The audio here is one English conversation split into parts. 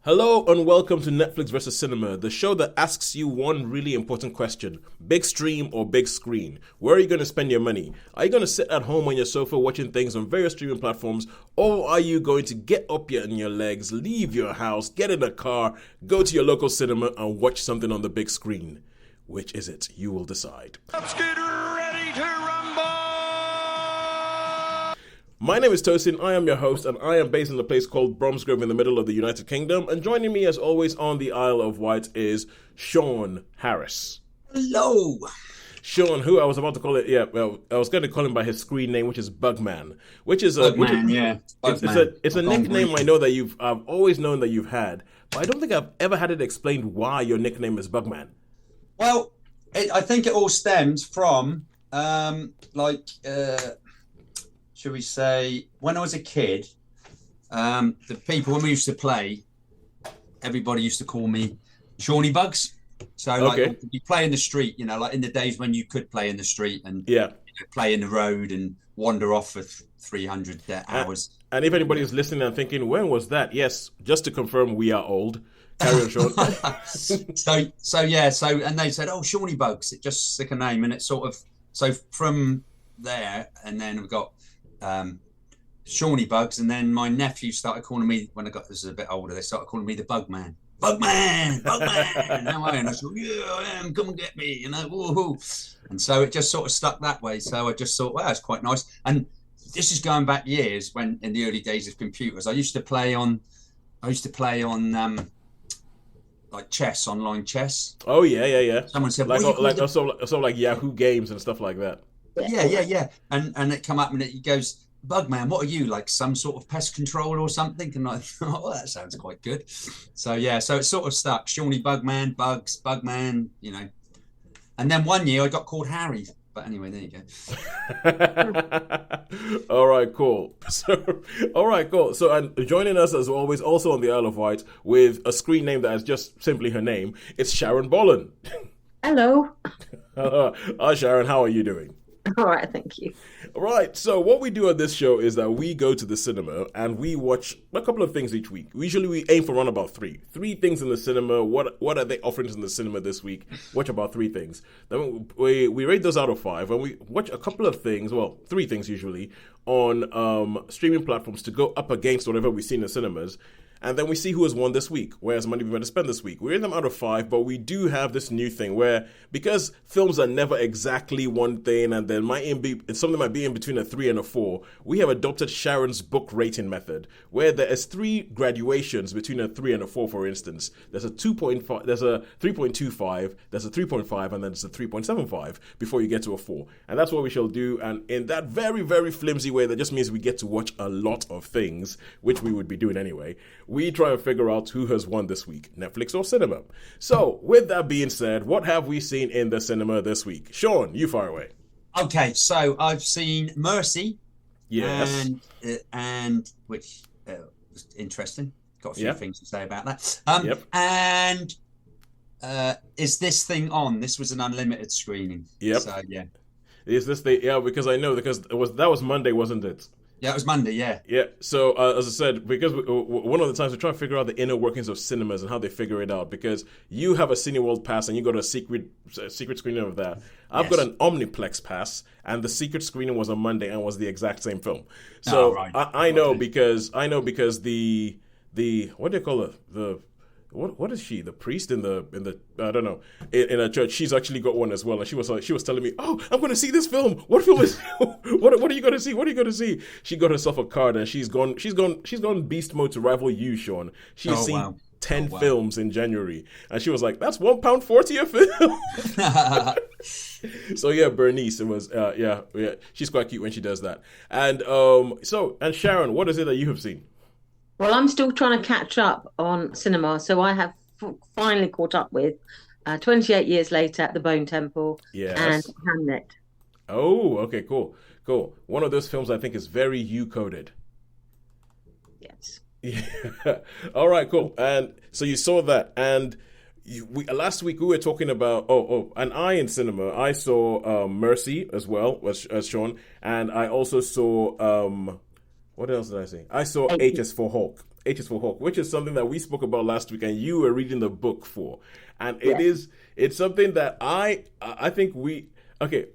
Hello and welcome to Netflix vs. Cinema, the show that asks you one really important question. Big stream or big screen? Where are you going to spend your money? Are you going to sit at home on your sofa watching things on various streaming platforms, or are you going to get up on your legs, leave your house, get in a car, go to your local cinema and watch something on the big screen? Which is it? You will decide. Let's get ready to rumble! My name is Tosin, I am your host, and I am based in a place called Bromsgrove in the middle of the United Kingdom, and joining me as always on the Isle of Wight is Shaun Harris. Hello! Shaun, who I was about to call it, I was going to call him by his screen name, which is Bugman, which is a... Bugman. It's a nickname I know that I've always known that you've had, but I don't think I've ever had it explained why your nickname is Bugman. Well, I think it all stems from, should we say, when I was a kid, the people, when we used to play, everybody used to call me Shawnee Bugs. So, you play in the street, like in the days when you could play in the street and play in the road and wander off for 300 hours. And if anybody is listening and thinking, when was that? Yes, just to confirm, we are old. Carry on, Shaun. And they said, Shawnee Bugs, it just stick a name. And it's sort of, so from there, and then we've got Shawnee Bugs, and then my nephew started calling me, when I was a bit older, they started calling me the Bugman. Bugman! How are you? And I said, yeah, I am, come and get me, woohoo. And so it just sort of stuck that way. So I just thought, wow, it's quite nice. And this is going back years, when in the early days of computers, I used to play on like chess, online chess. Oh yeah. Someone said, like Yahoo Games and stuff like that. Yeah. And it come up and it goes, Bugman, what are you, like some sort of pest control or something? And I thought, that sounds quite good. So it sort of stuck. Shawnee Bugman, Bugs, Bugman, And then one year I got called Harry. But anyway, there you go. All right, cool. So, and joining us as always, also on the Isle of Wight, with a screen name that is just simply her name, it's Sharon Bollen. Hello. Hi, Sharon. How are you doing? All right, thank you. Right, so what we do on this show is that we go to the cinema and we watch a couple of things each week. Usually we aim for around about three things in the cinema. What are they offering in the cinema this week? Watch about three things. Then we rate those out of 5, and we watch a couple of things, well, 3 things usually, on streaming platforms to go up against whatever we see in the cinemas. And then we see who has won this week, whereas money we're going to spend this week. We rate them out of 5, but we do have this new thing where, because films are never exactly one thing, and there something might be in between a 3 and a 4, we have adopted Sharon's book rating method, where there is 3 graduations between a 3 and a 4, for instance. There's a 2.5, there's a 3.25, there's a 3.5, and then there's a 3.75 before you get to a 4. And that's what we shall do, and in that very, very flimsy way, that just means we get to watch a lot of things, which we would be doing anyway. We try and figure out who has won this week, Netflix or cinema. So, with that being said, what have we seen in the cinema this week? Shaun, you fire away. Okay, so I've seen Mercy. Yes. And which was interesting. Got a few things to say about that. And is this thing on? This was an unlimited screening. Yep. So, yeah. Is this the... Yeah, because I know, because that was Monday, wasn't it? Yeah, it was Monday, yeah. Yeah, so as I said, because one of the times we're trying to figure out the inner workings of cinemas and how they figure it out, because you have a Cineworld pass and you got a secret screening of that. I've got an Omniplex pass, and the secret screening was on Monday and was the exact same film. So I know because the what do you call it? What is she? The priest in the I don't know, in a church. She's actually got one as well, and she was telling me, "Oh, I'm going to see this film. What film is? what are you going to see? What are you going to see?" She got herself a card, and she's gone beast mode to rival you, Shaun. She's seen 10 films in January, and she was like, "That's £1.40 a film." So yeah, Bernice, it was she's quite cute when she does that. And and Sharon, what is it that you have seen? Well, I'm still trying to catch up on cinema, so I have finally caught up with 28 years later at the Bone Temple and Hamlet. Oh, okay, cool. One of those films I think is very you-coded. Yes. Yeah. All right, cool. And so you saw that, and last week we were talking about and I in cinema I saw Mercy as well as Shaun, and I also saw what else did I see? I saw H is for Hulk. H is for Hawk, which is something that we spoke about last week, and you were reading the book for, and it's something that I think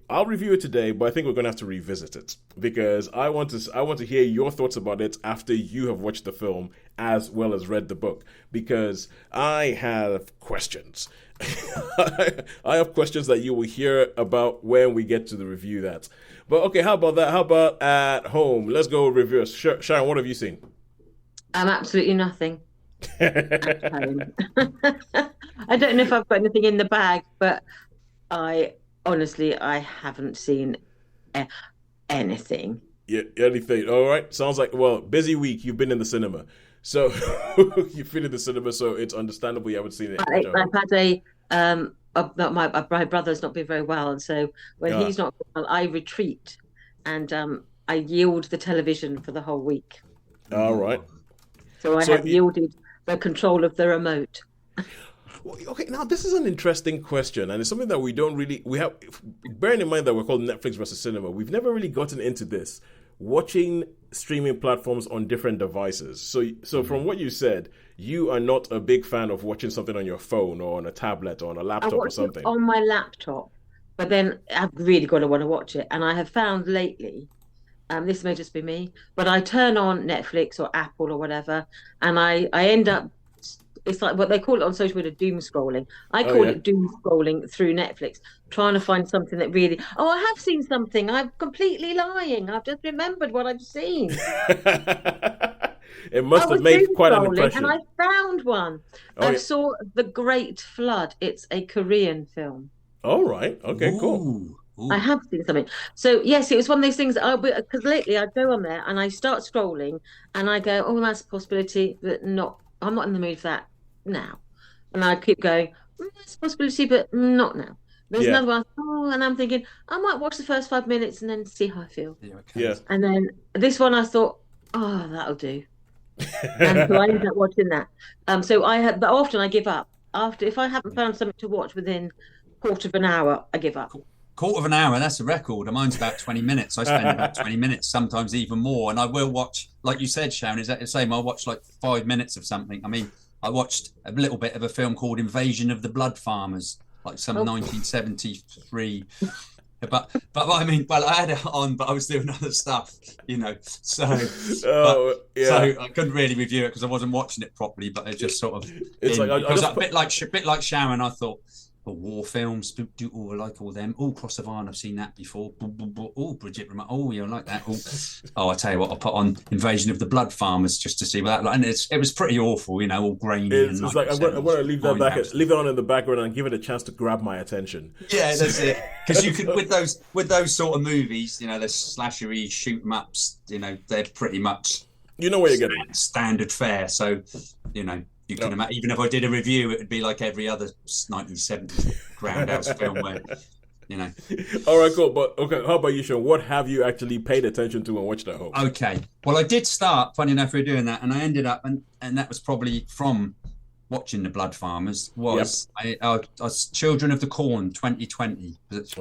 I'll review it today, but I think we're going to have to revisit it because I want to hear your thoughts about it after you have watched the film as well as read the book, because I have questions. I have questions that you will hear about when we get to the review that. But okay, how about that? How about at home? Let's go reverse. Sharon, what have you seen? Absolutely nothing. At home. I don't know if I've got anything in the bag, but I haven't seen anything. Yeah, anything. All right. Sounds like, well, busy week. You've been in the cinema. So you've been in the cinema, so it's understandable you haven't seen it. I've had my brother's not been very well, and so when he's not well, I retreat and I yield the television for the whole week. All right. So I have yielded the control of the remote. Well, okay, now this is an interesting question, and it's something that we have, bearing in mind that we're called Netflix versus cinema, we've never really gotten into this, watching streaming platforms on different devices. So from what you said, you are not a big fan of watching something on your phone or on a tablet or on a laptop or something. On my laptop, but then I've really got to want to watch it. And I have found lately, this may just be me, but I turn on Netflix or Apple or whatever, and I end up, it's like what they call it on social media, doom scrolling. I call it doom scrolling through Netflix, trying to find something that really, I have seen something. I'm completely lying. I've just remembered what I've seen. It must have made quite an impression. And I found one. I saw The Great Flood. It's a Korean film. All right. Okay, cool. Ooh. I have seen something. So, yes, it was one of those things, because lately I go on there and I start scrolling and I go, that's a possibility, but I'm not in the mood for that now. And I keep going, that's a possibility, but not now. There's another one, and I'm thinking, I might watch the first 5 minutes and then see how I feel. Yeah. And then this one I thought, that'll do. And so I ended up watching that. But often I give up. If I haven't found something to watch within quarter of an hour, I give up. Quarter of an hour, that's a record. Mine's about 20 minutes. I spend about 20 minutes, sometimes even more. And I will watch, like you said, Sharon, is that the same? I'll watch like 5 minutes of something. I mean, I watched a little bit of a film called Invasion of the Blood Farmers, like some 1973. But I mean, I had it on, but I was doing other stuff, So, so I couldn't really review it because I wasn't watching it properly. But it just sort of, a bit like Sharon. I thought, war films, I like all them. Cross the Line, I've seen that before. Bridget Remote, I like that. I tell you what, I'll put on Invasion of the Blood Farmers just to see what that like. And it was pretty awful, all grainy. It's like I'm going to leave that on in the background and give it a chance to grab my attention. Yeah, that's it. Because you could with those sort of movies, the slashery shoot 'em ups, they're pretty much where you're getting standard fare. So you can imagine, even if I did a review, it would be like every other 1970s Groundhouse film where, All right, cool. But okay, how about you, Sean? What have you actually paid attention to and watched at home? Okay. Well, I did start, funny enough, we were doing that, and I ended up, and that was probably from watching The Blood Farmers, was Children of the Corn 2020, which,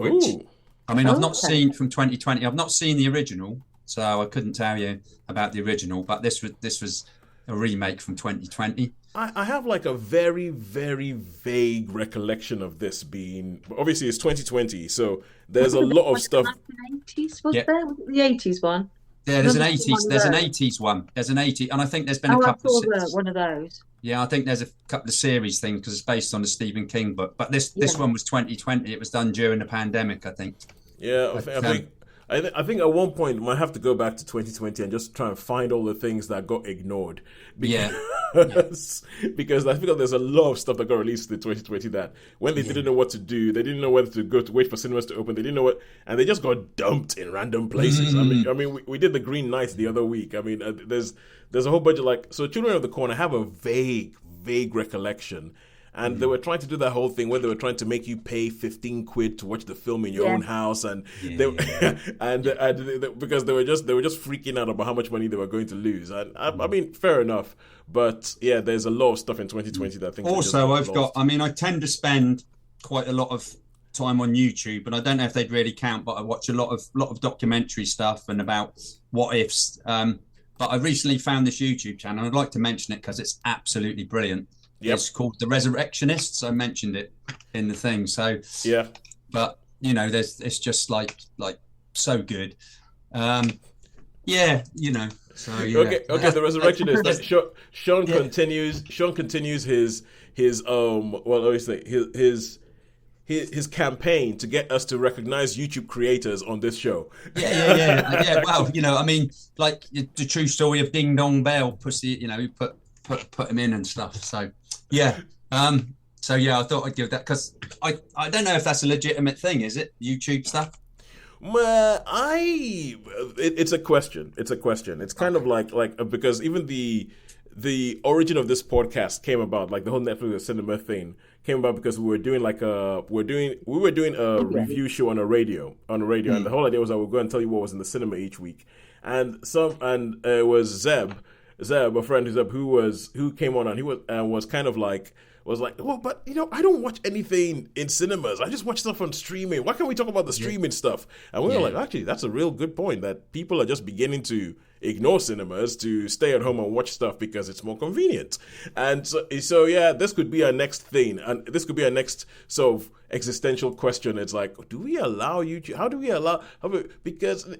I mean, I've not seen from 2020. I've not seen the original, so I couldn't tell you about the original, but this was a remake from 2020. I have like a very, very vague recollection of this being, obviously it's 2020, so there's a lot of stuff. The 80s, was there? Was it the 80s one? Yeah, there's an 80s one. There's an 80s, and I think there's been a couple of one of those. Yeah, I think there's a couple of series things because it's based on a Stephen King book. But this one was 2020. It was done during the pandemic, I think. Yeah, I think at one point we might have to go back to 2020 and just try and find all the things that got ignored. Because I feel like there's a lot of stuff that got released in 2020 that when they didn't know what to do, they didn't know whether to wait for cinemas to open, they didn't know what, and they just got dumped in random places. I mean, we did the Green Knight the other week. I mean, there's a whole bunch of so Children of the Corn, I have a vague recollection. And they were trying to do that whole thing where they were trying to make you pay 15 quid to watch the film in your own house, and because they were just freaking out about how much money they were going to lose. And I mean, fair enough, but yeah, there's a lot of stuff in 2020 that I think. Also, I tend to spend quite a lot of time on YouTube, and I don't know if they'd really count, but I watch a lot of documentary stuff and about what ifs. But But I recently found this YouTube channel. I'd like to mention it because it's absolutely brilliant. Yep. It's called The Resurrectionists. I mentioned it in the thing. So yeah, but it's just like so good. Yeah, So yeah. Okay. The Resurrectionist. Sean continues. Sean continues his his campaign to get us to recognize YouTube creators on this show. Yeah. Well, I mean, like the true story of Ding Dong Bell, pussy. Put him in and stuff. So yeah. So yeah, I thought I'd give that because I don't know if that's a legitimate thing. Is it YouTube stuff? Well, it's a question. It's kind of like because even the origin of this podcast came about, like the whole Netflix cinema thing came about because we were doing a review show on a radio, and the whole idea was that we're going to tell you what was in the cinema each week, and it was Zeb, a friend who came on and he was kind of like. Was like, well, but I don't watch anything in cinemas. I just watch stuff on streaming. Why can't we talk about the streaming stuff? And we were like, actually, that's a real good point, that people are just beginning to ignore cinemas to stay at home and watch stuff because it's more convenient. And so yeah, this could be our next thing, and this could be our next sort of existential question. It's like, do we allow YouTube? How do we allow? Because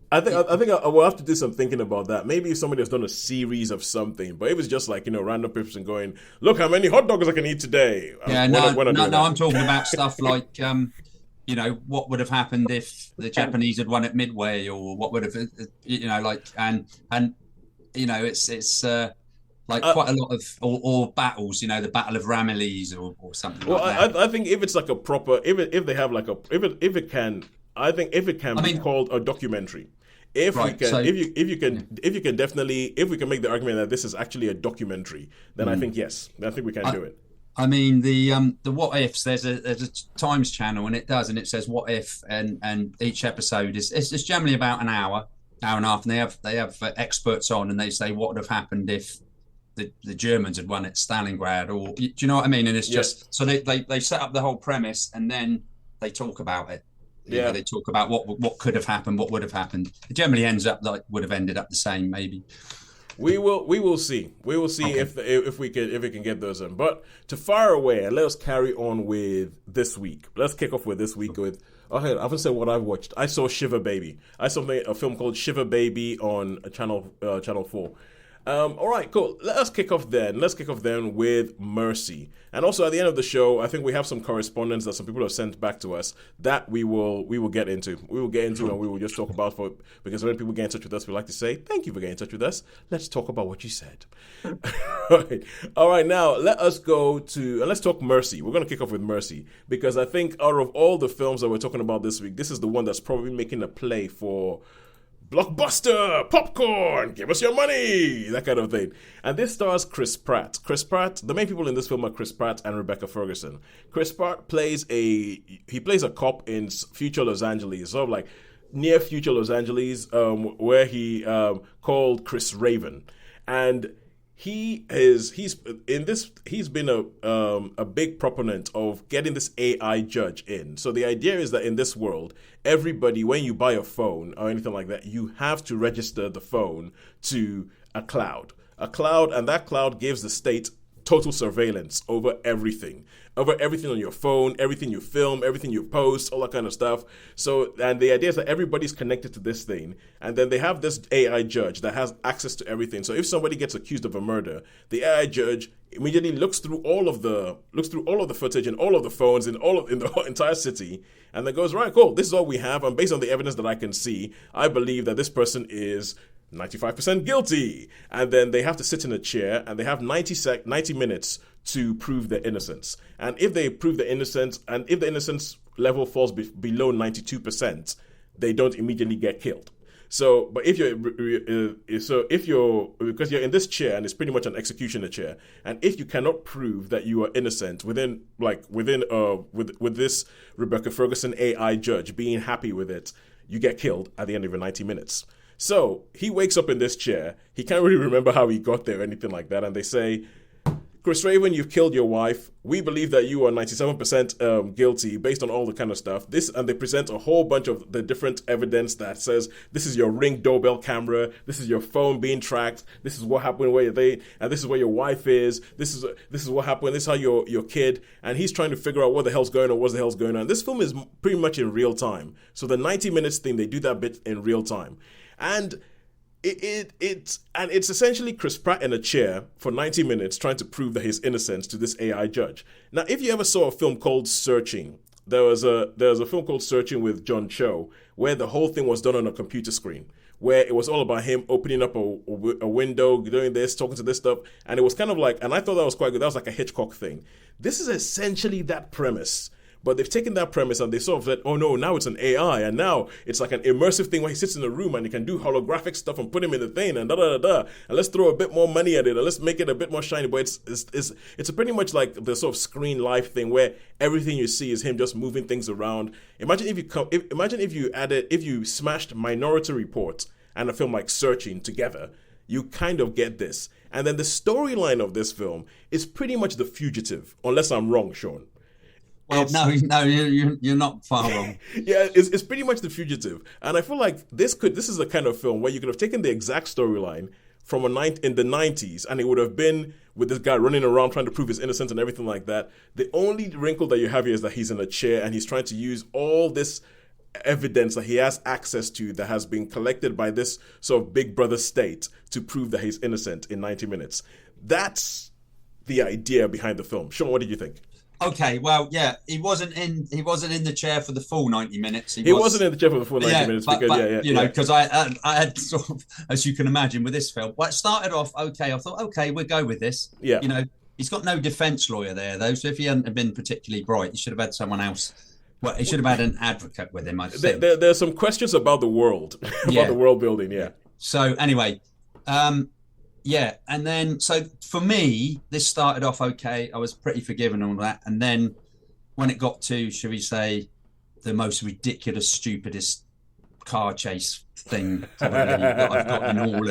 I think I will have to do some thinking about that. Maybe if somebody has done a series of something, but if it's just like random person going, look how many hot dogs I can eat today. Yeah, no, I'm talking about stuff like, what would have happened if the Japanese had won at Midway, or what would have, it's quite a lot of or battles, the Battle of Ramillies or something. Well, like that. I think if it's like a proper, if they have like if it can be called a documentary. If we can make the argument that this is actually a documentary, then I think we can do it. I mean the what ifs. There's a Times channel and it says what if, and each episode is generally about an hour and a half, and they have experts on, and they say what would have happened if the Germans had won at Stalingrad, or do you know what I mean? And it's just so they set up the whole premise and then they talk about it. They talk about what could have happened, what would have happened. It generally ends up would have ended up the same, maybe. We will see. We will see if we can get those in. But to fire away, and let us carry on with this week. Let's kick off with this week with. I haven't said what I've watched. I saw Shiva Baby. I saw a film called Shiva Baby on Channel 4. All right, cool. Let's kick off then with Mercy. And also at the end of the show, I think we have some correspondence that some people have sent back to us that we will get into. We will get into and we will just talk about because when people get in touch with us, we like to say, thank you for getting in touch with us. Let's talk about what you said. All right, now let's talk Mercy. We're going to kick off with Mercy because I think out of all the films that we're talking about this week, this is the one that's probably making a play for blockbuster, popcorn, give us your money, that kind of thing. And this stars Chris Pratt. The main people in this film are Chris Pratt and Rebecca Ferguson. Chris Pratt plays a cop in future Los Angeles, sort of like near future Los Angeles, where he called Chris Raven. And he's been a big proponent of getting this AI judge in. So the idea is that in this world, everybody, when you buy a phone or anything like that, you have to register the phone to a cloud, and that cloud gives the state total surveillance over everything on your phone, everything you film, everything you post, all that kind of stuff. So, and the idea is that everybody's connected to this thing, and then they have this AI judge that has access to everything. So if somebody gets accused of a murder, the AI judge immediately looks through all of the footage and all of the phones in the whole entire city, and then goes, right, cool, this is all we have, and based on the evidence that I can see, I believe that this person is 95% guilty. And then they have to sit in a chair and they have 90 minutes to prove their innocence. And if they prove their innocence, and if the innocence level falls below 92%, they don't immediately get killed. So, but if you're because you're in this chair and it's pretty much an executioner chair, and if you cannot prove that you are innocent with this Rebecca Ferguson AI judge being happy with it, you get killed at the end of your 90 minutes. So he wakes up in this chair. He can't really remember how he got there or anything like that. And they say, Chris Raven, you've killed your wife. We believe that you are 97% guilty based on all the kind of stuff. And they present a whole bunch of the different evidence that says this is your Ring doorbell camera, this is your phone being tracked, this is what happened and this is where your wife is. This is what happened. This is how your kid. And he's trying to figure out what the hell's going on. This film is pretty much in real time. So the 90 minutes thing, they do that bit in real time, and it's essentially Chris Pratt in a chair for 90 minutes trying to prove that he's innocent to this AI judge. Now, if you ever saw a film called Searching, there was a film called Searching with John Cho, where the whole thing was done on a computer screen, where it was all about him opening up a window, doing this, talking to this stuff, and it was kind of like, and I thought that was quite good. That was like a Hitchcock thing. This is essentially that premise. But they've taken that premise and they sort of said, oh no, now it's an AI, and now it's like an immersive thing where he sits in a room and he can do holographic stuff and put him in the thing and and let's throw a bit more money at it and let's make it a bit more shiny. But it's pretty much like the sort of screen life thing where everything you see is him just moving things around. Imagine if you smashed Minority Report and a film like Searching together, you kind of get this. And then the storyline of this film is pretty much The Fugitive, unless I'm wrong, Shaun. Well, no, you're not far wrong. Yeah, it's pretty much The Fugitive, and I feel like this is the kind of film where you could have taken the exact storyline from in the 90s, and it would have been with this guy running around trying to prove his innocence and everything like that. The only wrinkle that you have here is that he's in a chair and he's trying to use all this evidence that he has access to that has been collected by this sort of big brother state to prove that he's innocent in 90 minutes. That's the idea behind the film. Shaun, what did you think? Okay, well, yeah, he wasn't in the chair for the full 90 minutes. He wasn't in the chair for the full 90 minutes because I had sort of, as you can imagine with this film, well, it started off okay. I thought, okay, we'll go with this. Yeah. You know, he's got no defense lawyer there though, so if he hadn't been particularly bright, he should have had someone else. Well, he should have had an advocate with him, I think. There's some questions about the world, about the world building, yeah. So anyway, yeah, and then, so for me, this started off okay. I was pretty forgiving on that. And then when it got to, shall we say, the most ridiculous, stupidest car chase thing probably that I've got in all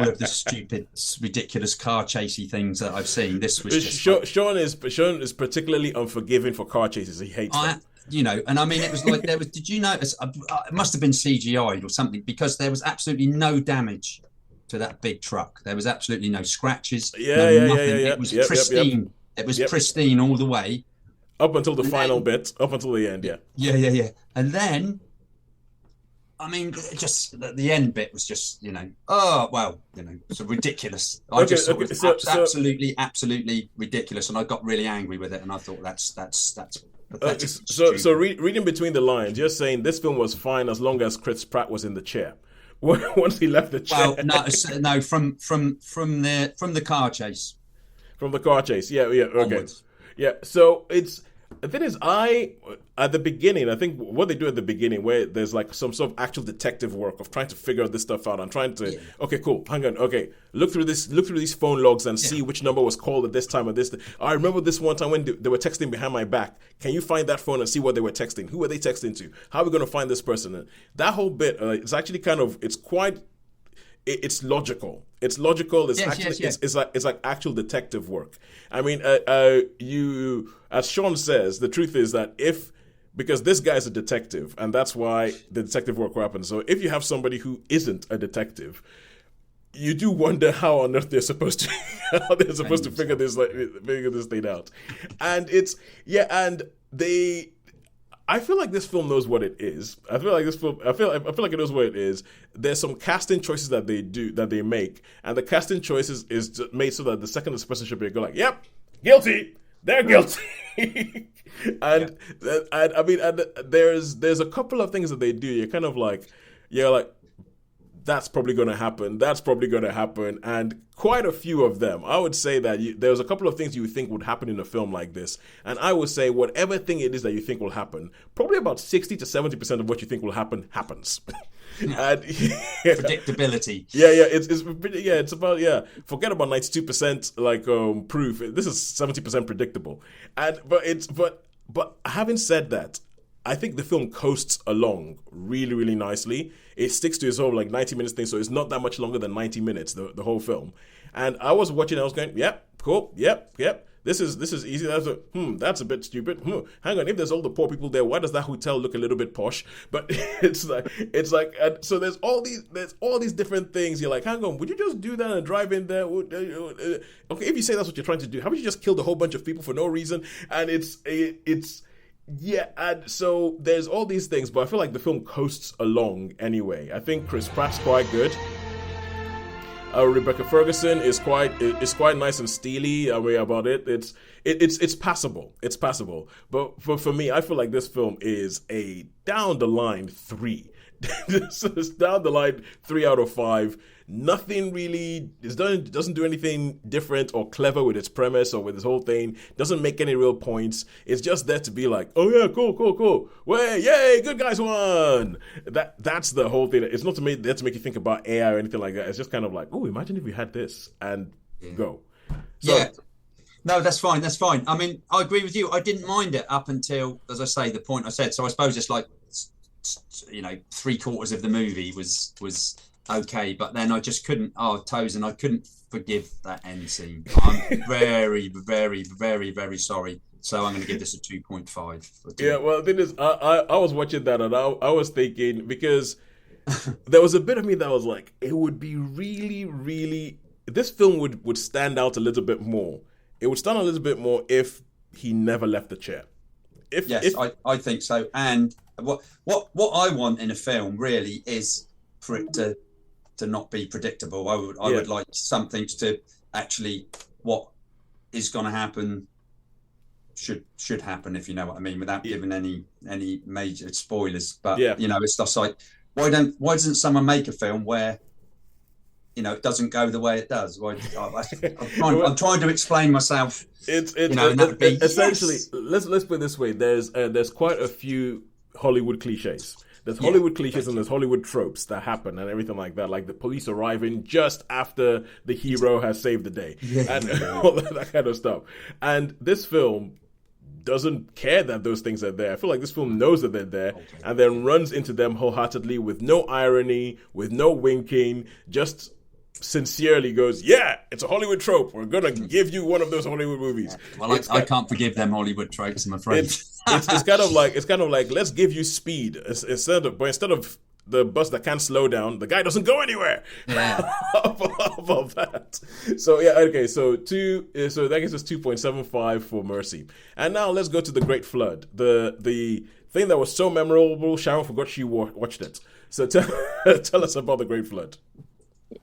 of the stupid, ridiculous car chasey things that I've seen, this was just... Shaun is particularly unforgiving for car chases. He hates them. You know, and I mean, it was like did you notice, it must have been CGI'd or something, because there was absolutely no damage to that big truck. There was absolutely no scratches, nothing. It was pristine. It was pristine all the way. Up until the final bit, up until the end, Yeah. And then, I mean, just the end bit was just, so ridiculous. I just thought it was absolutely ridiculous, and I got really angry with it, and I thought that's pathetic. So reading between the lines, you're saying this film was fine as long as Chris Pratt was in the chair. Once he left the chair. Well, no, from the car chase. From the car chase, okay. Onwards. Yeah, so the thing is, at the beginning, I think what they do at the beginning, where there's like some sort of actual detective work of trying to figure this stuff out and trying to, okay, cool, hang on, okay, look through these phone logs and see which number was called at this time or this. I remember this one time when they were texting behind my back. Can you find that phone and see what they were texting? Who were they texting to? How are we going to find this person? And that whole bit, it's actually it's logical. It's logical. It's like actual detective work. I mean, as Shaun says, the truth is that because this guy is a detective, and that's why the detective work happens. So if you have somebody who isn't a detective, you do wonder how on earth they're supposed to figure this thing out. And I feel like this film knows what it is. I feel like it knows what it is. There's some casting choices that they make, and the casting choices is made so that the second this person should be go like, yep, guilty. They're guilty. and I mean, there's a couple of things that they do. You're kind of like, that's probably going to happen. That's probably going to happen. And quite a few of them. I would say that there's a couple of things you would think would happen in a film like this. And I would say whatever thing it is that you think will happen, probably about 60 to 70% of what you think will happen happens. And, predictability. It's about forget about 92% proof. This is 70% predictable. But having said that, I think the film coasts along really, really nicely. It sticks to its whole 90 minutes thing, so it's not that much longer than 90 minutes, the whole film. And I was watching, I was going, yep, cool, yep. This is easy. That's a bit stupid. Hang on, if there's all the poor people there, why does that hotel look a little bit posh? But it's like, and so there's all these different things. You're like, hang on, would you just do that and drive in there? Okay, if you say that's what you're trying to do, how about you just kill a whole bunch of people for no reason? And yeah, and so there's all these things, but I feel like the film coasts along anyway. I think Chris Pratt's quite good. Rebecca Ferguson is quite nice and steely about it. It's passable. It's passable. But for me, I feel like this film is a down the line 3. This is down the line 3 out of 5. Nothing really doesn't do anything different or clever with its premise or with this whole thing. Doesn't make any real points. It's just there to be like, oh yeah, cool. Way, yay, good guys won. That's the whole thing. It's not there to make you think about AI or anything like that. It's just kind of like, oh, imagine if we had this and go. So, yeah. No, that's fine. I mean, I agree with you. I didn't mind it up until, as I say, the point I said. So I suppose it's like, 3/4 of the movie was okay, but then I just couldn't. Tosin, I couldn't forgive that end scene. I'm very, very, very, very sorry. So I'm going to give this a 2.5. Yeah, well, the thing is, I was watching that and I was thinking, because there was a bit of me that was like, it would be really, really, this film would stand out a little bit more. It would stand out a little bit more if he never left the chair. I think so. And what I want in a film really is for it to not be predictable. I would like something to actually, what is going to happen should happen, if you know what I mean, without giving any major spoilers. But it's just like, why doesn't someone make a film where it doesn't go the way it does? I'm trying to explain myself. Essentially, let's put it this way. There's quite a few Hollywood cliches. There's Hollywood cliches and there's Hollywood tropes that happen and everything like that, like the police arriving just after the hero has saved the day and all that kind of stuff. And this film doesn't care that those things are there. I feel like this film knows that they're there and then runs into them wholeheartedly with no irony, with no winking, just sincerely goes, yeah, it's a Hollywood trope. We're gonna give you one of those Hollywood movies. Well, I can't forgive them Hollywood tropes, I'm afraid. It's kind of like let's give you speed instead of the bus that can't slow down, the guy doesn't go anywhere. Yeah. of that. So yeah, okay. So that gives us 2.75 for Mercy. And now let's go to The Great Flood. The thing that was so memorable, Sharon forgot she watched it. So tell us about The Great Flood.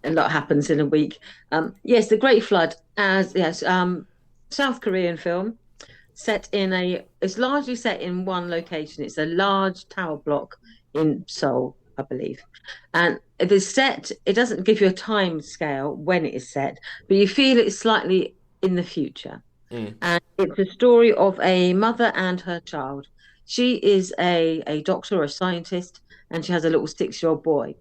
A lot happens in a week. Yes, The Great Flood, South Korean film, it's largely set in one location. It's a large tower block in Seoul, I believe. And it doesn't give you a time scale when it is set, but you feel it's slightly in the future. And it's a story of a mother and her child. She is a doctor or a scientist, and she has a little 6-year-old boy.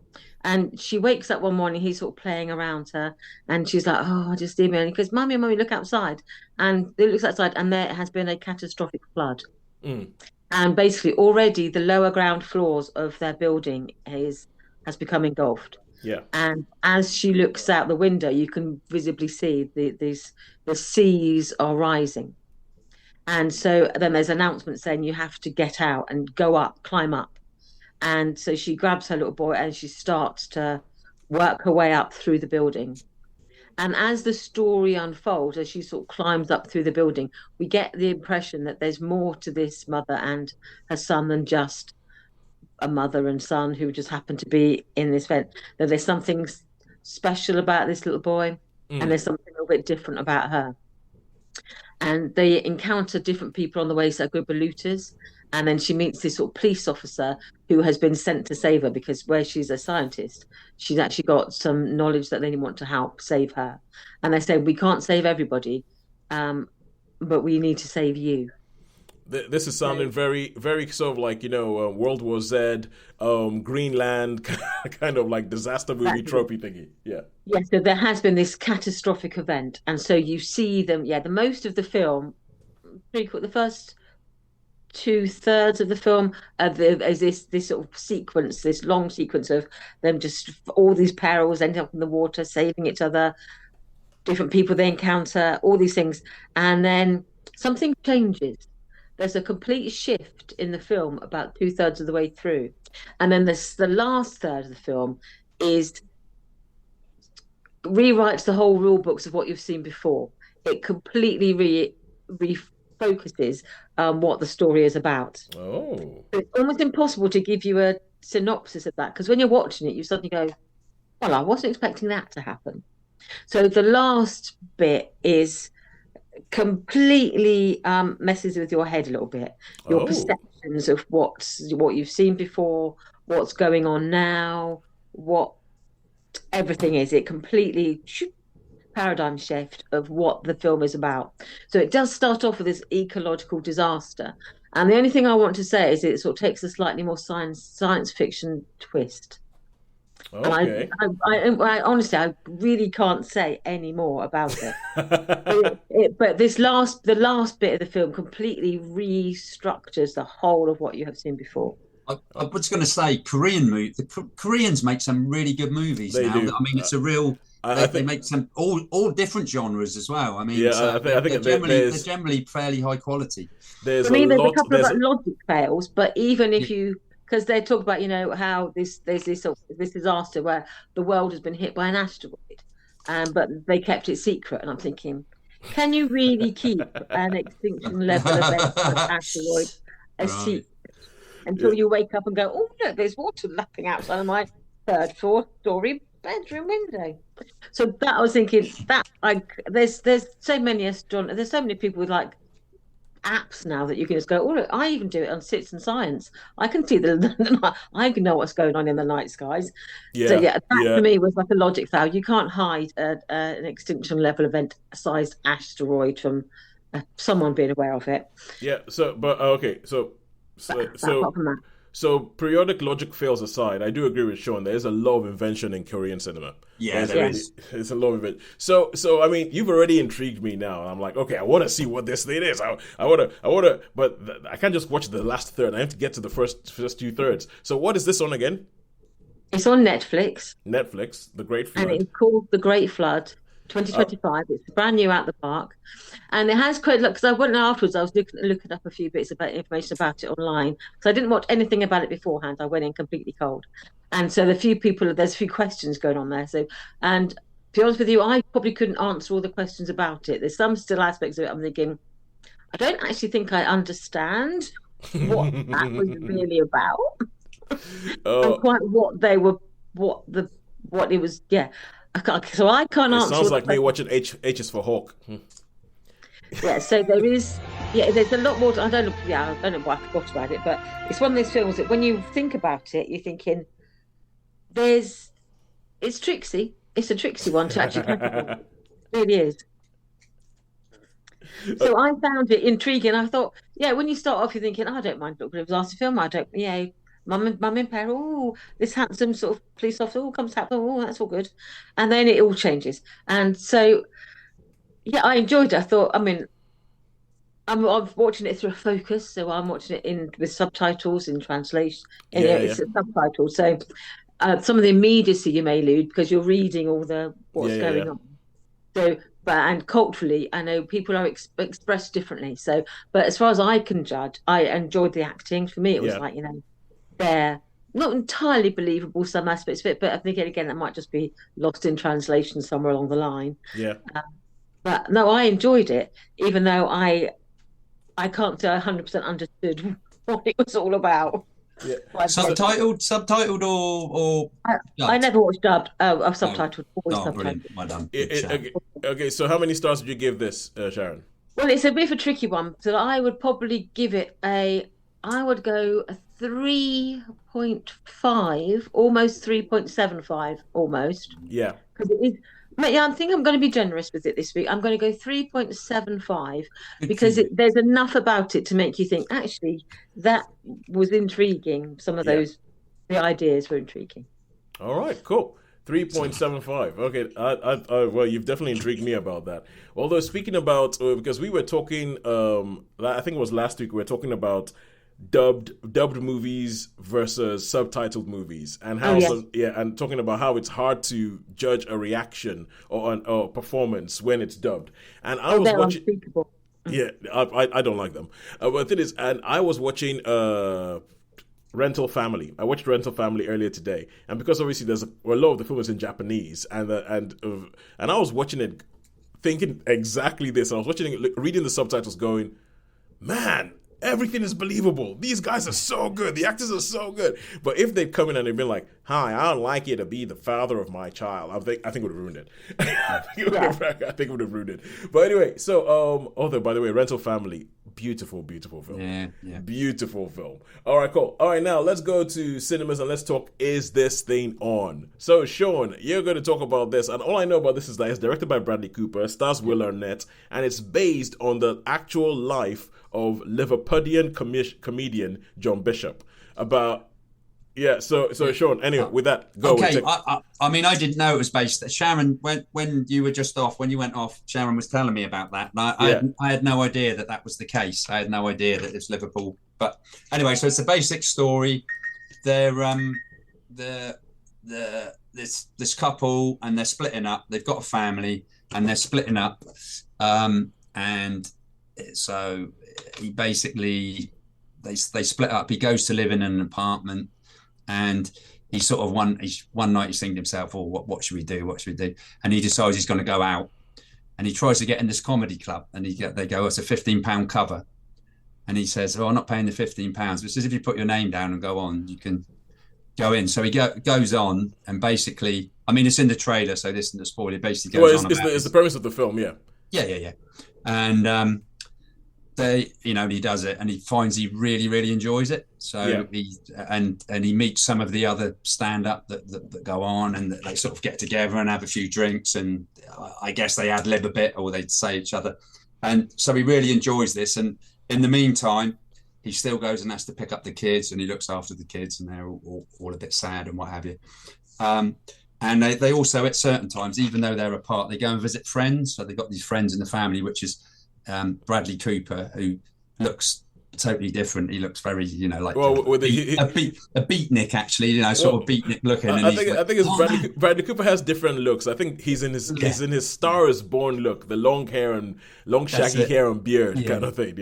And she wakes up one morning, he's sort of playing around her, and she's like, oh, just leave me alone. He goes, Mummy, look outside. And it looks outside, and there has been a catastrophic flood. And basically, already the lower ground floors of their building has become engulfed. Yeah. And as she looks out the window, you can visibly see the seas are rising. And so then there's announcements saying you have to get out and go up, climb up. And so she grabs her little boy and she starts to work her way up through the building. And as the story unfolds, as she sort of climbs up through the building, we get the impression that there's more to this mother and her son than just a mother and son who just happen to be in this event. That there's something special about this little boy, and there's something a little bit different about her. And they encounter different people on the way, so a group of looters. And then she meets this sort of police officer who has been sent to save her, because where she's a scientist, she's actually got some knowledge that they want to help save her. And they say, we can't save everybody, but we need to save you. This is sounding very, very sort of like, World War Z, Greenland, kind of like disaster movie tropey thingy. Yeah. Yeah, so there has been this catastrophic event. And so you see them, the most of the film, the first 2/3 of the film is this sort of sequence, this long sequence of them just all these perils, ending up in the water, saving each other, different people they encounter, all these things, and then something changes. There's a complete shift in the film about 2/3 of the way through, and then the last third of the film is rewrites the whole rule books of what you've seen before. It completely refocuses what the story is about. Oh. It's almost impossible to give you a synopsis of that, because when you're watching it, you suddenly go, well, I wasn't expecting that to happen. So the last bit is completely messes with your head a little bit. Your perceptions of what you've seen before, what's going on now, what everything is. It completely paradigm shift of what the film is about. So it does start off with this ecological disaster, and the only thing I want to say is it sort of takes a slightly more science fiction twist. Okay. And I honestly, I really can't say any more about it. But the last bit of the film completely restructures the whole of what you have seen before. I was going to say the Koreans make some really good movies now. Do. I mean, it's a real. They make some all different genres as well. I mean, I think they're generally fairly high quality. There's a couple of logic fails, but even if because they talk about how there's this disaster where the world has been hit by an asteroid, but they kept it secret, and I'm thinking, can you really keep an extinction level event of an asteroid a secret until you wake up and go, oh look, there's water lapping outside of my third floor story bedroom window? So that I was thinking that there's so many there's so many people with like apps now that you can just go, oh look, I even do it on Citizen Science. I can see I can know what's going on in the night skies. So that for me was like a logic fail. You can't hide an extinction level event sized asteroid from someone being aware of it. So periodic logic fails aside, I do agree with Shaun. There is a lot of invention in Korean cinema. Yeah, there is. There's a lot of it. So I mean, you've already intrigued me now. I'm like, okay, I want to see what this thing is. I want to, but I can't just watch the last third. I have to get to the first 2/3. So what is this on again? It's on Netflix. The Great Flood. And it's called The Great Flood. 2025. It's brand new out the park, and it has quite look. Because I went afterwards, I was looking up a few bits about information about it online. So I didn't watch anything about it beforehand. I went in completely cold, and so there's a few questions going on there. So, and to be honest with you, I probably couldn't answer all the questions about it. There's some still aspects of it I'm thinking, I don't actually think I understand what that was really about, and quite what they were, what it was. Yeah. So I can't answer. It sounds like me watching H is for Hawk. Yeah, so there's a lot more. I don't know why I forgot about it, but it's one of those films that when you think about it, you're thinking, it's tricksy. It's a tricksy one to actually catch. It really is. So I found it intriguing. I thought, when you start off, you're thinking, I don't mind looking at a disaster film. I don't, Mum in pair, oh, this handsome sort of police officer, comes out, oh, that's all good. And then it all changes. And so, I enjoyed it. I thought, I mean, I'm watching it through a focus, so I'm watching it with subtitles in translation. It's a subtitle. So some of the immediacy you may lose because you're reading all what's going on. So, and culturally, I know people are expressed differently. So, but as far as I can judge, I enjoyed the acting. For me, it was like, they're not entirely believable some aspects of it, but I think again that might just be lost in translation somewhere along the line. But no, I enjoyed it, even though I can't say I 100% understood what it was all about. Subtitled or I never watched dubbed. Subtitled. Always subtitled. Well done. Okay, so how many stars would you give this, Sharon? Well, it's a bit of a tricky one. So I would probably give it I would go a 3.5, almost 3.75, almost. Yeah. Because it is. I think I'm going to be generous with it this week. I'm going to go 3.75 because there's enough about it to make you think, actually, that was intriguing. Some of the ideas were intriguing. All right, cool. 3.75. Okay, well, you've definitely intrigued me about that. Although speaking about, because we were talking, I think it was last week, we were talking about dubbed movies versus subtitled movies, and how and talking about how it's hard to judge a reaction or a performance when it's dubbed. And I was watching. Unspeakable. Yeah, I don't like them. But the thing is, and I was watching Rental Family. I watched Rental Family earlier today, and because obviously there's a lot of the film is in Japanese, and I was watching it thinking exactly this. I was watching it, reading the subtitles, going, man, everything is believable. These guys are so good. The actors are so good. But if they'd come in and they'd been like, hi, I don't like you to be the father of my child, I think it would have ruined it. I think it would have ruined it. But anyway, so, by the way, Rental Family, beautiful, beautiful film. Yeah. Beautiful film. All right, cool. All right, now let's go to cinemas and let's talk, is this thing on? So, Shaun, you're going to talk about this. And all I know about this is that it's directed by Bradley Cooper, stars Will Arnett, and it's based on the actual life of Liverpudlian comedian John Bishop. So Shaun, anyway, with that, go. Okay, I mean, I didn't know it was based. Sharon, when you were just off, when you went off, Sharon was telling me about that. And I had no idea that was the case. I had no idea that it's Liverpool. But anyway, so it's a basic story. They're this couple, and they're splitting up. They've got a family, and they're splitting up. And so he basically they split up. He goes to live in an apartment, and he sort of one night he's thinking to himself, "Oh, what should we do? What should we do?" And he decides he's going to go out, and he tries to get in this comedy club, and they go, "It's a £15 cover," and he says, "Oh, I'm not paying the £15." But it says if you put your name down and go on, you can go in. So he goes on, and basically, I mean, it's in the trailer, so this isn't a spoiler. It basically goes on. It's the premise of the film, yeah. Yeah. And he does it, and he finds he really, really enjoys it. So he meets some of the other stand-up that go on, and they sort of get together and have a few drinks, and I guess they ad-lib a bit, or they'd say each other. And so he really enjoys this. And in the meantime, he still goes and has to pick up the kids, and he looks after the kids, and they're all a bit sad and what have you. And they also, at certain times, even though they're apart, they go and visit friends. So they've got these friends in the family, which is Bradley Cooper, who looks totally different. He looks very, like a beatnik, actually, sort of beatnik looking. I think it's Bradley Cooper has different looks. I think he's in his Star is Born look, the long hair and long shaggy hair and beard kind of thing.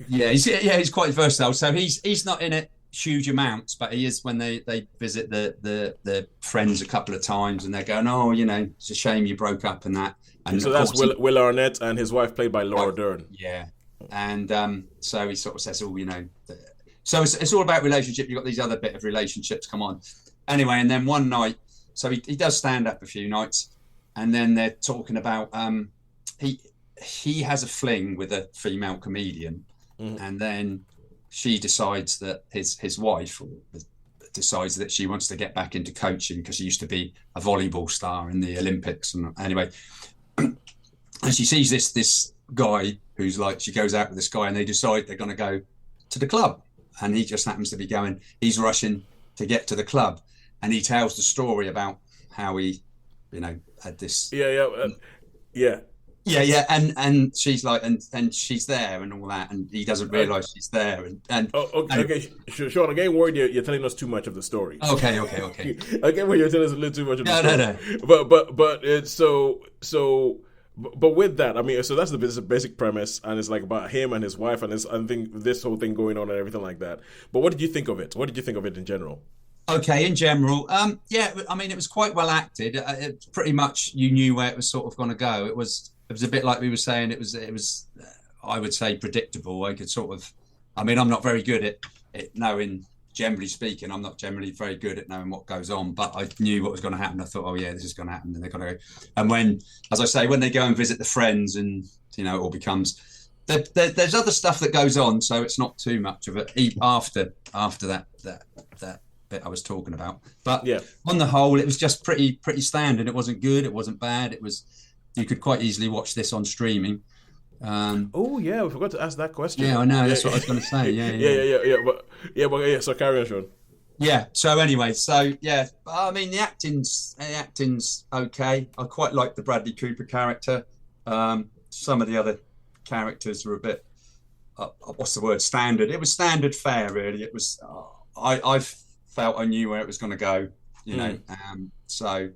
He's quite versatile. So he's not in it huge amounts, but he is when they visit the friends a couple of times, and they're going, "Oh, it's a shame you broke up," and that. And so that's Will Arnett and his wife, played by Laura Dern. Yeah, and so he sort of says, "Oh, so it's all about relationship. You've got these other bit of relationships. Come on." Anyway, and then one night, so he does stand up a few nights, and then they're talking about he has a fling with a female comedian, and then she decides that his wife decides that she wants to get back into coaching because she used to be a volleyball star in the Olympics. And anyway, and she sees this guy who's like, she goes out with this guy, and they decide they're going to go to the club, and he just happens to be going. He's rushing to get to the club, and he tells the story about how he, had this. Yeah, and she's like, and she's there and all that, and he doesn't realise she's there. Okay, Shaun, I'm getting worried you're telling us too much of the story. Okay. I get where you're telling us a little too much of the story. No. But it's but with that, I mean, so that's the basic premise, and it's like about him and his wife, and I think this whole thing going on and everything like that. But what did you think of it? What did you think of it in general? Okay, in general, I mean, it was quite well acted. It pretty much, you knew where it was sort of going to go. It was a bit like we were saying. It was I would say predictable. I could sort of, I mean, I'm not very good at knowing. Generally speaking, I'm not generally very good at knowing what goes on, but I knew what was going to happen. I thought, oh yeah, this is going to happen, and they're going to go. And when, as I say, when they go and visit the friends, and it all becomes there's other stuff that goes on, so it's not too much of it after that bit I was talking about. But on the whole, it was just pretty standard. It wasn't good, it wasn't bad. It was, you could quite easily watch this on streaming. We forgot to ask that question. Yeah, I know. That's what I was going to say. Yeah. So carry on, Shaun. Yeah. So anyway, I mean, the acting's okay. I quite like the Bradley Cooper character. Some of the other characters are a bit. what's the word? Standard. It was standard fare, really. It was. I felt I knew where it was going to go, you know. So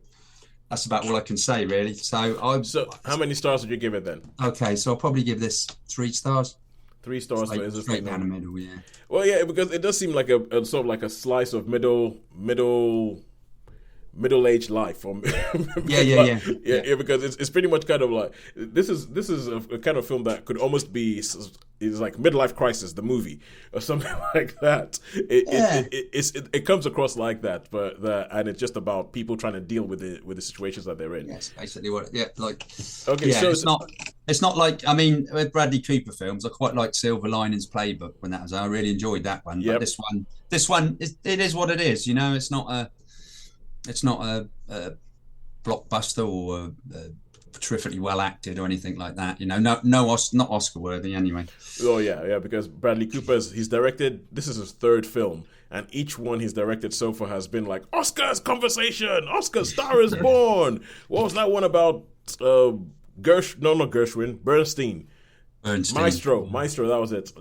that's about all I can say, really. So how many stars would you give it then? Okay, so I'll probably give this 3 stars. 3 stars for is straight down the middle, yeah. Well, yeah, because it does seem like a sort of like a slice of middle-aged life. Yeah. Because it's pretty much kind of like this is a kind of film that could almost be is like Midlife Crisis, the movie, or something like that. It comes across like that, and it's just about people trying to deal with the situations that they're in. Yes, basically what. Yeah, like. Okay, yeah, so it's not like, I mean, with Bradley Cooper films, I quite like Silver Linings Playbook when that was. I really enjoyed that one. Yep. But this one, it is what it is. You know, it's not a blockbuster or terrifically well acted or anything like that. You know, not Oscar worthy anyway. Oh yeah, because Bradley he's directed. This is his 3rd film, and each one he's directed so far has been like Oscars conversation. Oscar Star is Born. What was that one about? Not Gershwin. Bernstein. Maestro, that was it.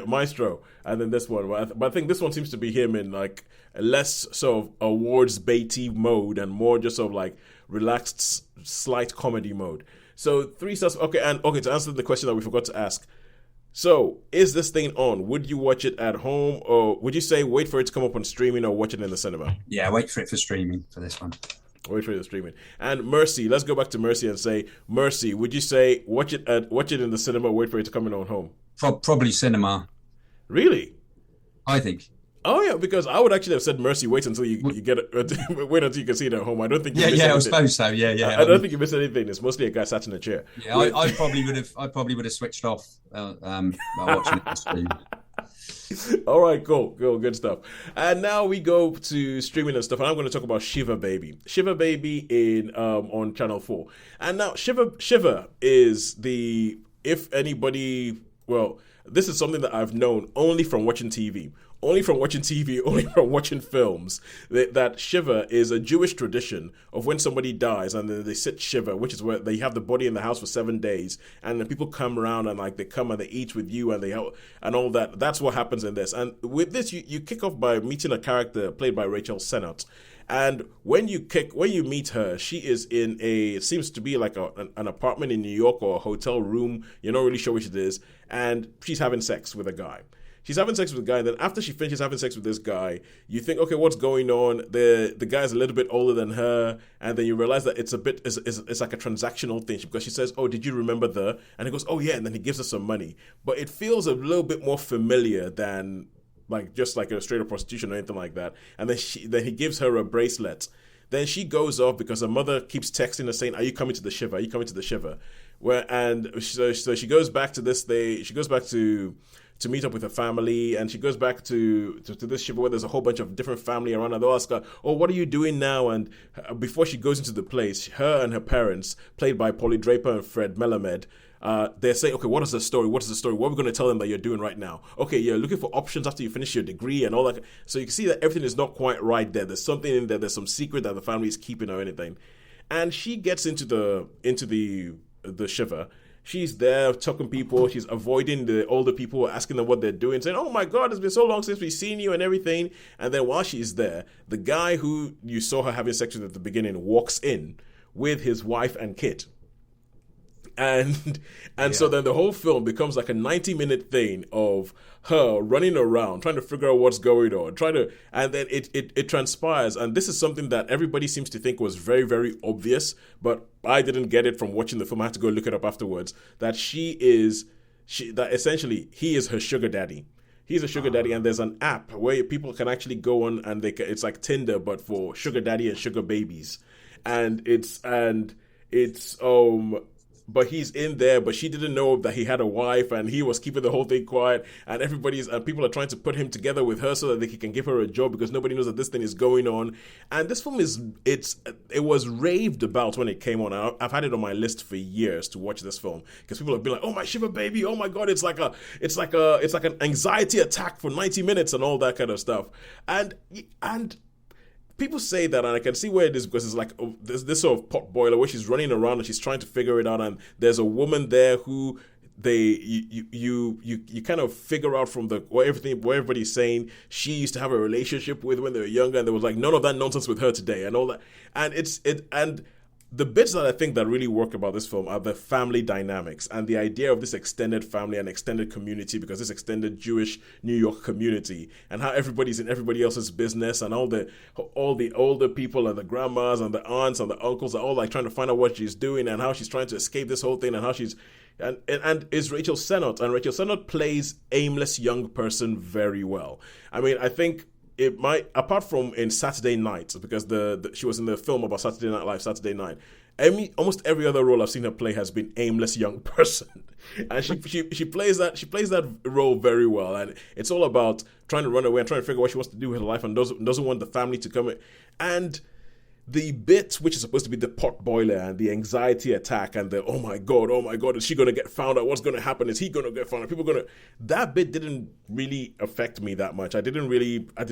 Maestro. And then this one. But I think this one seems to be him in like a less sort of awards baity mode and more just sort of like relaxed, slight comedy mode. So 3 stars. Okay, to answer the question that we forgot to ask. So, is this thing on? Would you watch it at home, or would you say wait for it to come up on streaming or watch it in the cinema? Yeah, wait for it for streaming for this one. Wait for the streaming. And Mercy, let's go back to Mercy and say, Mercy, would you say watch it in the cinema or wait for it to come in on home? Probably cinema. Really? I think. Oh yeah, because I would actually have said Mercy, wait until you get it, wait until you can see it at home. I don't think you miss anything. I suppose so. Yeah. I don't think you miss anything. It's mostly a guy sat in a chair. Yeah, I probably would have switched off while watching it on screen. All right, cool, good stuff. And now we go to streaming and stuff, and I'm going to talk about Shiva Baby. Shiva Baby in on Channel 4. And now Shiva is if anybody, well, this is something that I've known only from watching TV. Only from watching films, that Shiva is a Jewish tradition of when somebody dies and then they sit Shiva, which is where they have the body in the house for 7 days, and then people come around and like they come and they eat with you and they help and all that. That's what happens in this. And with this, you kick off by meeting a character played by Rachel Sennott. And when you meet her, she is in it seems to be like an apartment in New York or a hotel room. You're not really sure which it is, and she's having sex with a guy. She's having sex with a guy, and then after she finishes having sex with this guy, you think, okay, what's going on? The guy's a little bit older than her, and then you realize that it's like a transactional thing, because she says, oh, did you remember the? And he goes, oh yeah, and then he gives her some money. But it feels a little bit more familiar than like just like a straight up prostitution or anything like that. And then he gives her a bracelet. Then she goes off because her mother keeps texting her saying, are you coming to the Shiva? Are you coming to the Shiva? So she goes back to this day. She goes back to meet up with her family, and she goes back to this Shiva where there's a whole bunch of different family around, and they'll ask her, oh, what are you doing now? And before she goes into the place, her and her parents, played by Polly Draper and Fred Melamed, they're saying, okay, what is the story? What are we going to tell them that you're doing right now? Okay, you're looking for options after you finish your degree and all that. So you can see that everything is not quite right there. There's something in there. There's some secret that the family is keeping or anything. And she gets into the Shiva. She's there talking to people. She's avoiding the older people, asking them what they're doing, saying, oh my God, it's been so long since we've seen you and everything. And then while she's there, the guy who you saw her having sex with at the beginning walks in with his wife and kid. And so then the whole film becomes like a 90-minute thing of her running around, trying to figure out what's going on, and then it transpires. And this is something that everybody seems to think was very, very obvious, but I didn't get it from watching the film. I had to go look it up afterwards, that that essentially he is her sugar daddy. He's a sugar daddy, and there's an app where people can actually go on and it's like Tinder, but for sugar daddy and sugar babies. But he's in there, but she didn't know that he had a wife, and he was keeping the whole thing quiet, and people are trying to put him together with her so that they can give her a job, because nobody knows that this thing is going on. And this film it was raved about when it came on. I've had it on my list for years to watch this film, because people have been like, oh my Shiva Baby, oh my God, it's like an anxiety attack for 90 minutes and all that kind of stuff. And people say that, and I can see where it is, because it's like there's this sort of pot boiler where she's running around and she's trying to figure it out, and there's a woman there who you kind of figure out from what everybody's saying she used to have a relationship with when they were younger, and there was like none of that nonsense with her today and all that. And and the bits that I think that really work about this film are the family dynamics and the idea of this extended family and extended community, because this extended Jewish New York community, and how everybody's in everybody else's business, and all the older people and the grandmas and the aunts and the uncles are all like trying to find out what she's doing and how she's trying to escape this whole thing, and how she's and is Rachel Sennott, and Rachel Sennott plays aimless young person very well. I mean, I think it might, apart from in Saturday Night, because she was in the film about Saturday Night Live, Saturday Night. Almost every other role I've seen her play has been aimless young person, and she plays that role very well. And it's all about trying to run away and trying to figure out what she wants to do with her life, and doesn't want the family to come in. And the bit which is supposed to be the pot boiler and the anxiety attack and the oh my god, is she going to get found out? What's going to happen? Is he going to get found out? That bit didn't really affect me that much. I did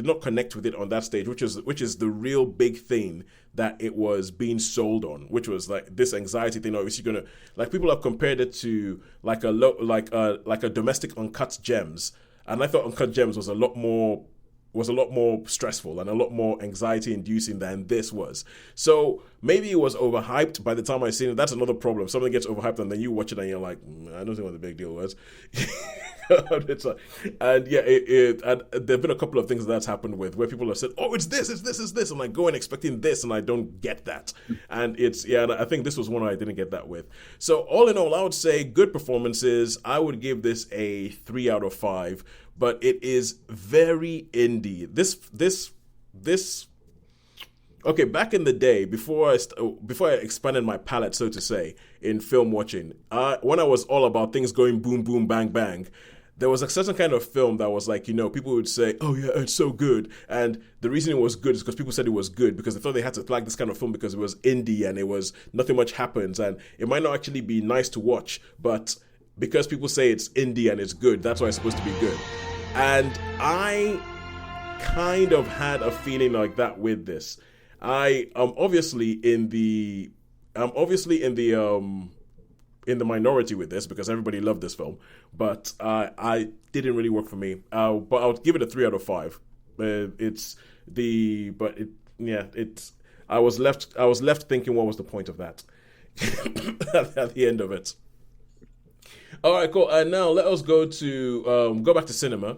not connect with it on that stage, which is the real big thing that it was being sold on, which was like this anxiety thing. Or is she going to, like, people have compared it to like a domestic Uncut Gems, and I thought Uncut Gems was a lot more stressful and a lot more anxiety inducing than this was. So maybe it was overhyped by the time I seen it. That's another problem. Something gets overhyped and then you watch it and you're like, I don't think what the big deal was. And yeah, and there've been a couple of things that's happened with where people have said, oh, it's this. I'm like going expecting this and I don't get that. And I think this was one I didn't get that with. So all in all, I would say good performances. I would give this a 3 out of 5. But it is very indie. This. Okay, back in the day, before I expanded my palette, so to say, in film watching, when I was all about things going boom, boom, bang, bang, there was a certain kind of film that was like, people would say, oh yeah, it's so good. And the reason it was good is because people said it was good because they thought they had to flag this kind of film because it was indie and it was nothing much happens and it might not actually be nice to watch, but because people say it's indie and it's good, that's why it's supposed to be good. And I kind of had a feeling like that with this. I am obviously in the minority with this because everybody loved this film, but I didn't really work for me. But I would give it a 3 out of 5. I was left thinking, what was the point of that at the end of it? All right, cool. And now let us go back to cinema.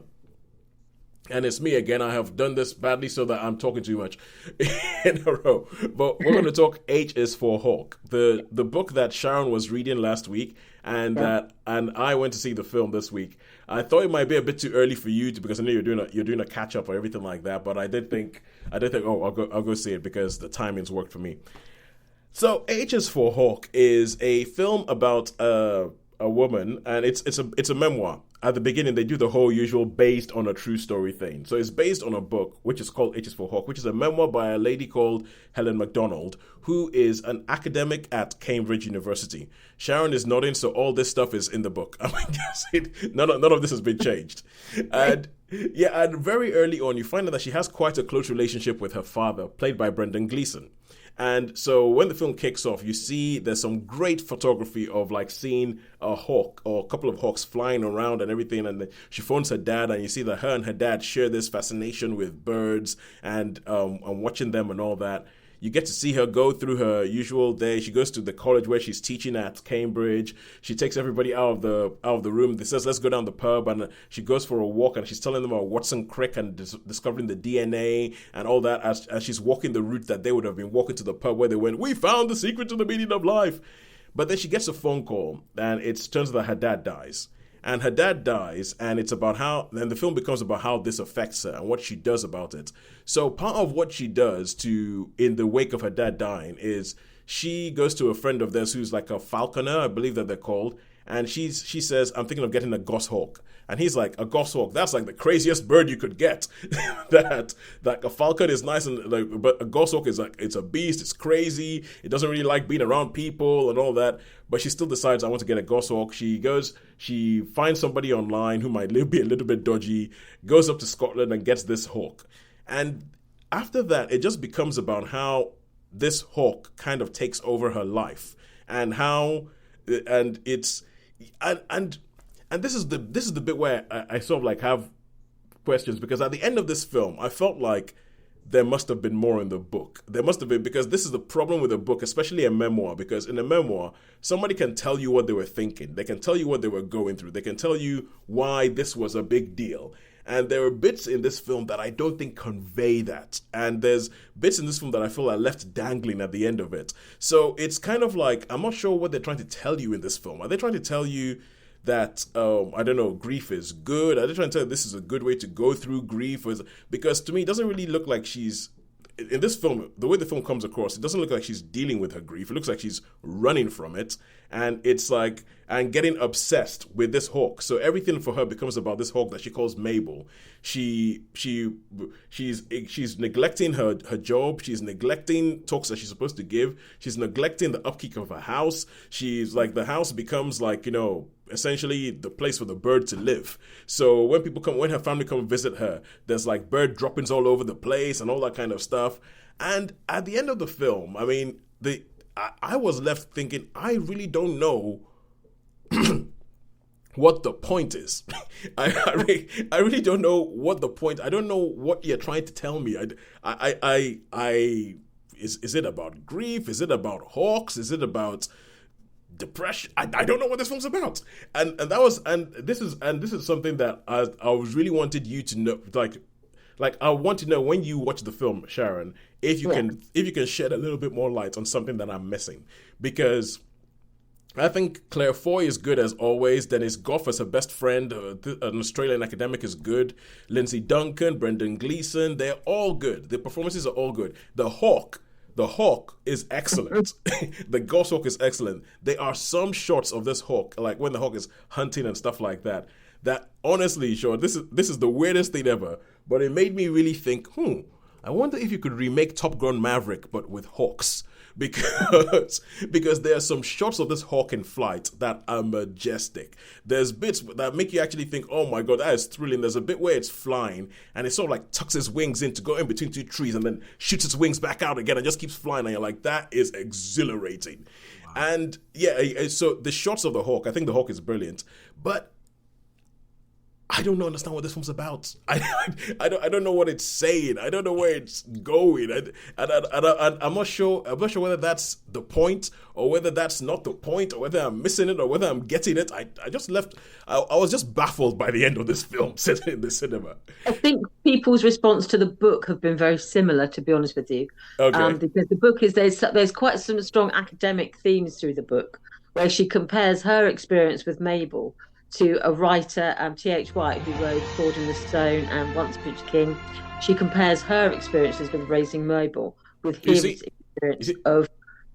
And it's me again. I have done this badly so that I'm talking too much in a row. But we're going to talk H is for Hawk, the book that Sharon was reading last week, and I went to see the film this week. I thought it might be a bit too early for you because I know you're doing a catch up or everything like that. But I did think I'll go see it because the timings worked for me. So H is for Hawk is a film about a woman, and it's a memoir. At the beginning, they do the whole usual based on a true story thing. So it's based on a book, which is called H is for Hawk, which is a memoir by a lady called Helen Macdonald, who is an academic at Cambridge University. Sharon is nodding, so all this stuff is in the book. I mean, none of this has been changed. And very early on, you find out that she has quite a close relationship with her father, played by Brendan Gleeson. And so when the film kicks off, you see there's some great photography of like seeing a hawk or a couple of hawks flying around and everything. And she phones her dad and you see that her and her dad share this fascination with birds and watching them and all that. You get to see her go through her usual day. She goes to the college where she's teaching at Cambridge. She takes everybody out of the room. They says, let's go down the pub. And she goes for a walk and she's telling them about Watson Crick and discovering the DNA and all that as she's walking the route that they would have been walking to the pub where they went, we found the secret to the meaning of life. But then she gets a phone call and it turns out that her dad dies. And her dad dies, and it's about how, then the film becomes about how this affects her and what she does about it. So part of what she does in the wake of her dad dying is she goes to a friend of theirs who's like a falconer, I believe that they're called, and she says, I'm thinking of getting a goshawk. And he's like, a goshawk, that's like the craziest bird you could get. that a falcon is nice, but a goshawk is like, it's a beast, it's crazy, it doesn't really like being around people and all that. But she still decides, I want to get a goshawk. She finds somebody online who might be a little bit dodgy, goes up to Scotland and gets this hawk. And after that, it just becomes about how this hawk kind of takes over her life and and this is the bit where I sort of like have questions, because at the end of this film, I felt like there must have been more in the book. There must have been, because this is the problem with a book, especially a memoir, because in a memoir, somebody can tell you what they were thinking. They can tell you what they were going through. They can tell you why this was a big deal. And there are bits in this film that I don't think convey that. And there's bits in this film that I feel are left dangling at the end of it. So it's kind of like, I'm not sure what they're trying to tell you in this film. Are they trying to tell you that, I don't know, grief is good? Are they trying to tell you this is a good way to go through grief? Because to me, it doesn't really look like she's, in this film, the way the film comes across, it doesn't look like she's dealing with her grief. It looks like she's running from it. And it's like, and getting obsessed with this hawk. So everything for her becomes about this hawk that she calls Mabel. She's neglecting her job. She's neglecting talks that she's supposed to give. She's neglecting the upkeep of her house. She's like, the house becomes like, essentially the place for the bird to live. So when her family come visit her, there's like bird droppings all over the place and all that kind of stuff. And at the end of the film, I mean, I was left thinking, I really don't know what the point is. I really don't know what the point. I don't know what you're trying to tell me. Is it about grief? Is it about hawks? Is it about depression? I don't know what this film's about. And this is something that I was really wanted you to know, like I want to know, when you watch the film, Sharon, if you can shed a little bit more light on something that I'm missing. Because I think Claire Foy is good as always. Dennis Goff as her best friend, an Australian academic, is good. Lindsay Duncan, Brendan Gleeson, they're all good. The performances are all good. The Hawk is excellent. The goshawk is excellent. There are some shots of this hawk, like when the hawk is hunting and stuff like that, that honestly, Sean, this is the weirdest thing ever. But it made me really think, I wonder if you could remake Top Gun Maverick, but with hawks. Because there are some shots of this hawk in flight that are majestic. There's bits that make you actually think, oh my God, that is thrilling. There's a bit where it's flying and it sort of like tucks its wings in to go in between two trees and then shoots its wings back out again and just keeps flying. And you're like, that is exhilarating. Wow. And yeah, so the shots of the hawk, I think the hawk is brilliant. But I don't understand what this film's about. I don't know what it's saying. I don't know where it's going. I'm not sure whether that's the point or whether that's not the point or whether I'm missing it or whether I'm getting it. I was just baffled by the end of this film sitting in the cinema. I think people's response to the book have been very similar, to be honest with you. Okay. Because the book is, there's quite some strong academic themes through the book where she compares her experience with Mabel to a writer, T.H. White, who wrote Sword in the Stone and Once Preached King. She compares her experiences with raising Mabel with his experience of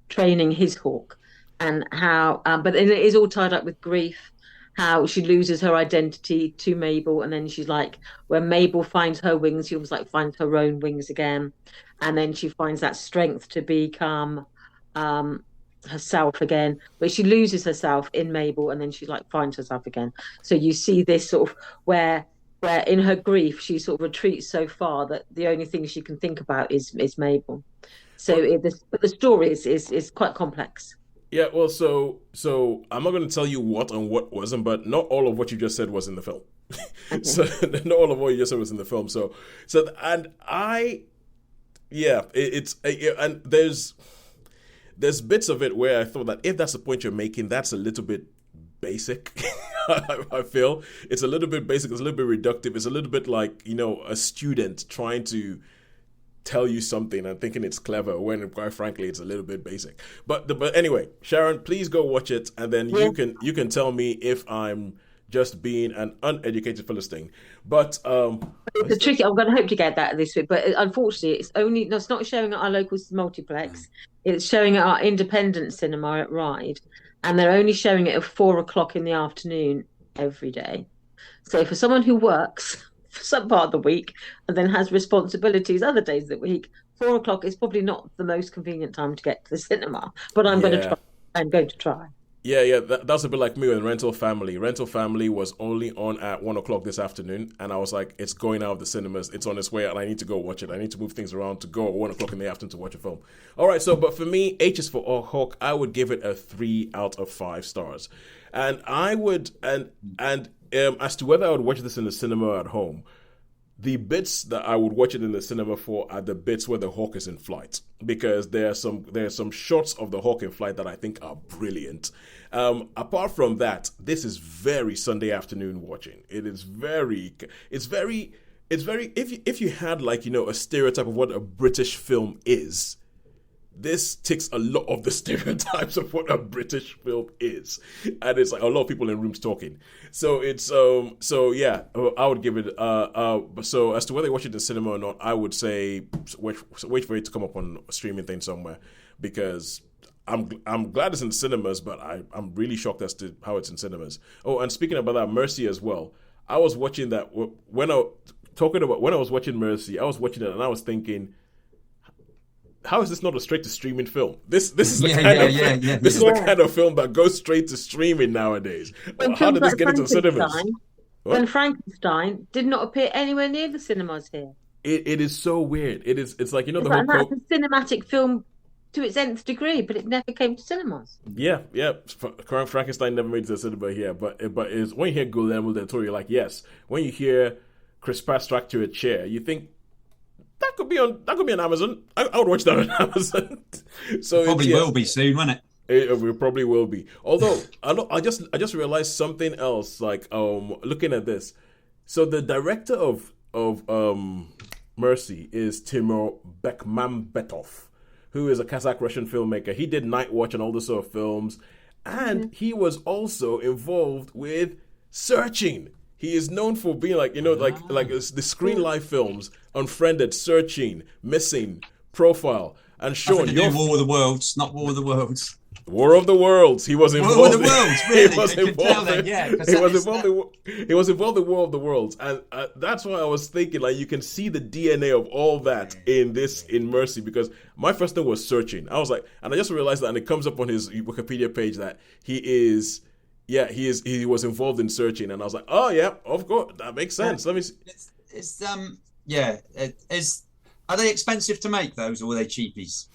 training his hawk, and how, but it is all tied up with grief, how she loses her identity to Mabel, and then she's like, when Mabel finds her wings, she almost like finds her own wings again, and then she finds that strength to become herself again, but she loses herself in Mabel and then she like finds herself again. So you see this sort of where in her grief she sort of retreats so far that the only thing she can think about is Mabel. So the story is quite complex. Yeah, well, so I'm not going to tell you what and what wasn't, but not all of what you just said was in the film. Okay. So not all of what you just said was in the film. So and I, yeah, and there's bits of it where I thought that if that's the point you're making, that's a little bit basic. I feel it's a little bit basic. It's a little bit reductive. It's a little bit like, a student trying to tell you something and thinking it's clever when, quite frankly, it's a little bit basic. But anyway, Sharon, please go watch it, and then you can tell me if I'm just being an uneducated Philistine. But it's tricky. I'm going to hope to get that this week, but unfortunately, it's not showing at our local multiplex. It's showing at our independent cinema at Ryde, and they're only showing it at 4:00 in the afternoon every day. So for someone who works for some part of the week and then has responsibilities other days of the week, 4:00 is probably not the most convenient time to get to the cinema. But I'm going to try. I'm going to try. Yeah, that's a bit like me with Rental Family. Rental Family was only on at 1:00 this afternoon, and I was like, it's going out of the cinemas, it's on its way, and I need to go watch it. I need to move things around to go at 1:00 in the afternoon to watch a film. All right, but for me, H is for Hawk, I would give it a 3 out of 5 stars. And I would as to whether I would watch this in the cinema or at home, the bits that I would watch it in the cinema for are the bits where the hawk is in flight, because there are some shots of the hawk in flight that I think are brilliant. Apart from that, this is very Sunday afternoon watching. It's very. If you had a stereotype of what a British film is, this ticks a lot of the stereotypes of what a British film is, and it's like a lot of people in rooms talking. So it's yeah, I would give it. So as to whether you watch it in the cinema or not, I would say wait for it to come up on a streaming thing somewhere, because I'm glad it's in cinemas, but I'm really shocked as to how it's in cinemas. Oh, and speaking about that, Mercy as well. I was watching that when I was watching Mercy, I was watching it and I was thinking, how is this not a straight to streaming film? This is the kind of film that goes straight to streaming nowadays. How did this get into cinemas? When Frankenstein did not appear anywhere near the cinemas here. It is so weird. It's like, the whole that's a cinematic film to its nth degree, but it never came to cinemas. Yeah. Frankenstein never made it to the cinema here, but it's when you hear Guillermo del Toro, you're like, yes. When you hear Chris Pratt strapped to a chair, you think that could be on Amazon. I would watch that on Amazon. So probably will be soon, won't it? It probably will be. Although I just realized something else. Like looking at this, so the director of Mercy is Timur Bekmambetov, who is a Kazakh-Russian filmmaker. He did Night Watch and all this sort of films, and he was also involved with Searching. He is known for being like the Screen Life films, Unfriended, Searching, Missing, Profile, and Shaun. War of the Worlds, not War of the Worlds. War of the Worlds. He was involved. War of the Worlds. Really? He was involved. He was involved in War of the Worlds, and that's why I was thinking, like, you can see the DNA of all that in Mercy, because my first thing was Searching. I was like, and I just realized that, and it comes up on his Wikipedia page that he was involved in Searching, and I was like, oh yeah, of course, that makes sense. Let me see. Are they expensive to make those, or are they cheapies?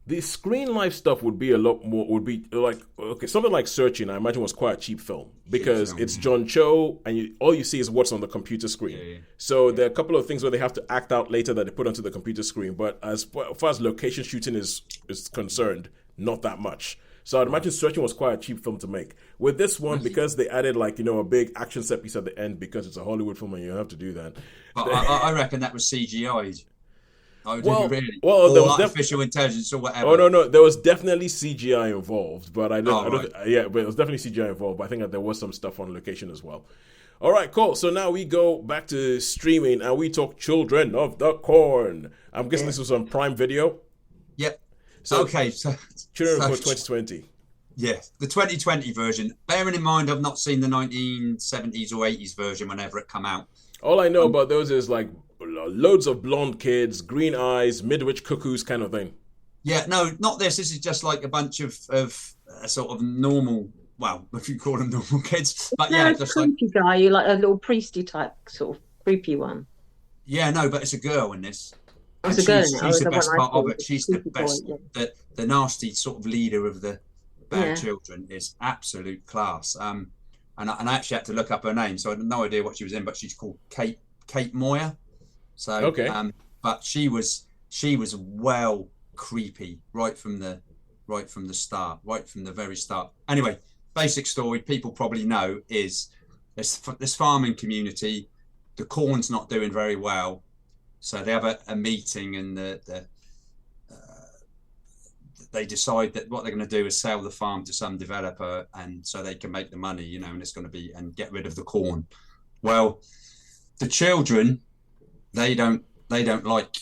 The Screen Life stuff would be like, okay, something like Searching, I imagine, was quite a cheap film, because it's John Cho, and all you see is what's on the computer screen. Yeah. So there are a couple of things where they have to act out later that they put onto the computer screen, but as far as location shooting is concerned, not that much. So I'd imagine Searching was quite a cheap film to make. With this one, because they added a big action set piece at the end, because it's a Hollywood film and you have to do that. But I reckon that was CGI'd. There was artificial intelligence or whatever. Oh no, there was definitely CGI involved, but but it was definitely CGI involved. But I think that there was some stuff on location as well. All right, cool. So now we go back to streaming and we talk Children of the Corn. I'm guessing this was on Prime Video. Yep. So okay, Children of the Corn 2020. Yeah, the 2020 version. Bearing in mind, I've not seen the 1970s or 80s version whenever it come out. All I know about those is like loads of blonde kids, green eyes, mid-witch cuckoos kind of thing. Yeah, no, not this. This is just like a bunch of sort of normal, well, if you call them normal kids. But yeah, just creepy guy, you like a little priesty type sort of creepy one. Yeah, no, but it's a girl in this. It's a girl. She's the best part of it. She's the best. The nasty sort of leader of the bad children is absolute class. And I actually had to look up her name, so I had no idea what she was in, but she's called Kate Moyer. So, okay. But she was well creepy right from the start, right from the very start. Anyway, basic story people probably know is this farming community. The corn's not doing very well, so they have a meeting, and they decide that what they're going to do is sell the farm to some developer, and so they can make the money, and it's going to be and get rid of the corn. Well, the children. They don't like.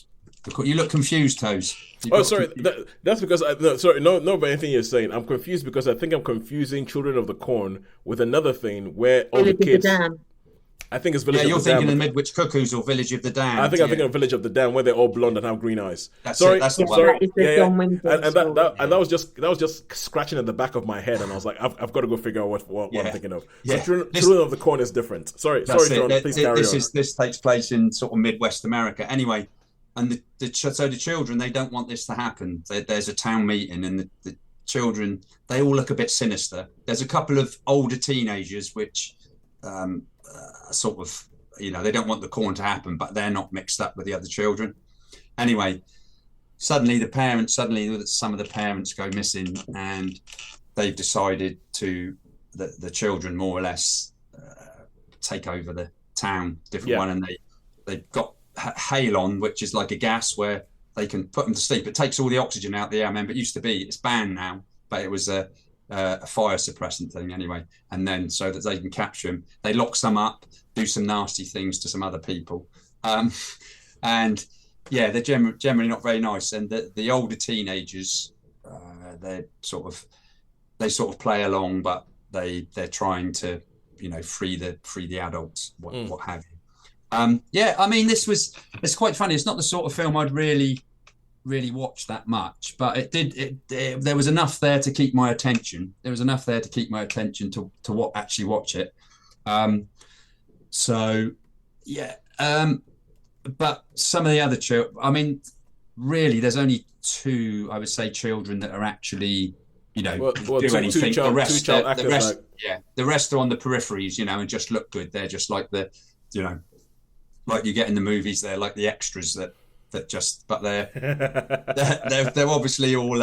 You look confused, Toes. Sorry. That's because no. But anything you're saying, I'm confused because I think I'm confusing Children of the Corn with another thing where all the kids. I think it's Village of the Dam. Yeah, you're thinking of Mid-Witch Cuckoos or Village of the Dam. I think I'm thinking of Village of the Dam where they're all blonde and have green eyes. That's the one. And that was just scratching at the back of my head, and I was like, I've got to go figure out what I'm thinking of. Yeah. So Children of the Corn is different. Sorry, John. Please carry on. This takes place in sort of Midwest America. Anyway, and the children, they don't want this to happen. There's a town meeting, and children, they all look a bit sinister. There's a couple of older teenagers which sort of, they don't want the corn to happen, but they're not mixed up with the other children. Anyway, suddenly some of the parents go missing, and they've decided the children more or less take over the town, different one, and they've got halon, which is like a gas where they can put them to sleep. It takes all the oxygen out the air. I remember it used to be, it's banned now, but it was a fire suppressant thing anyway. And then so that they can capture them, they lock some up, do some nasty things to some other people. And yeah, they're generally not very nice. And the older teenagers, they sort of play along, but they're trying to, free the adults, what have you. I mean, it's quite funny. It's not the sort of film I'd really watch that much, but there was enough there to keep my attention. There was enough there to keep my attention to actually watch it. But some of the other children, I mean, really, there's only two, I would say, children that are actually, do anything. The rest are on the peripheries, and just look good. They're just like like you get in the movies. They're like the extras that just, but they're obviously all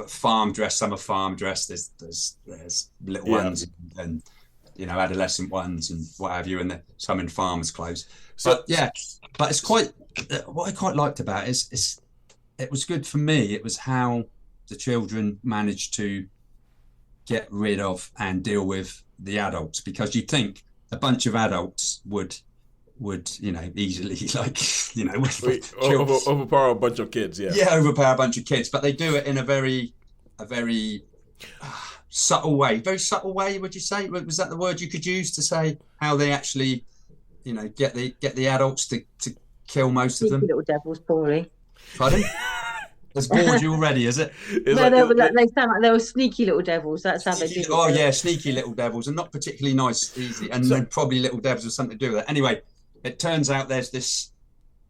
farm dress. Some are farm dressed. There's little ones and adolescent ones and what have you, and some in farmers' clothes. But it's quite. What I quite liked about it is it was good for me. It was how the children managed to get rid of and deal with the adults, because you'd think a bunch of adults would easily overpower a bunch of kids. Overpower a bunch of kids, but they do it in a very subtle way. Very subtle way, would you say? Was that the word you could use to say how they actually get the adults to kill most of them? Little devils, Paulie. Pardon? That's bored you already, is it? They sound like they were sneaky little devils. That's how they do it. Oh yeah, sneaky little devils, and not particularly nice, easy, and then probably little devils have something to do with it. Anyway, it turns out there's this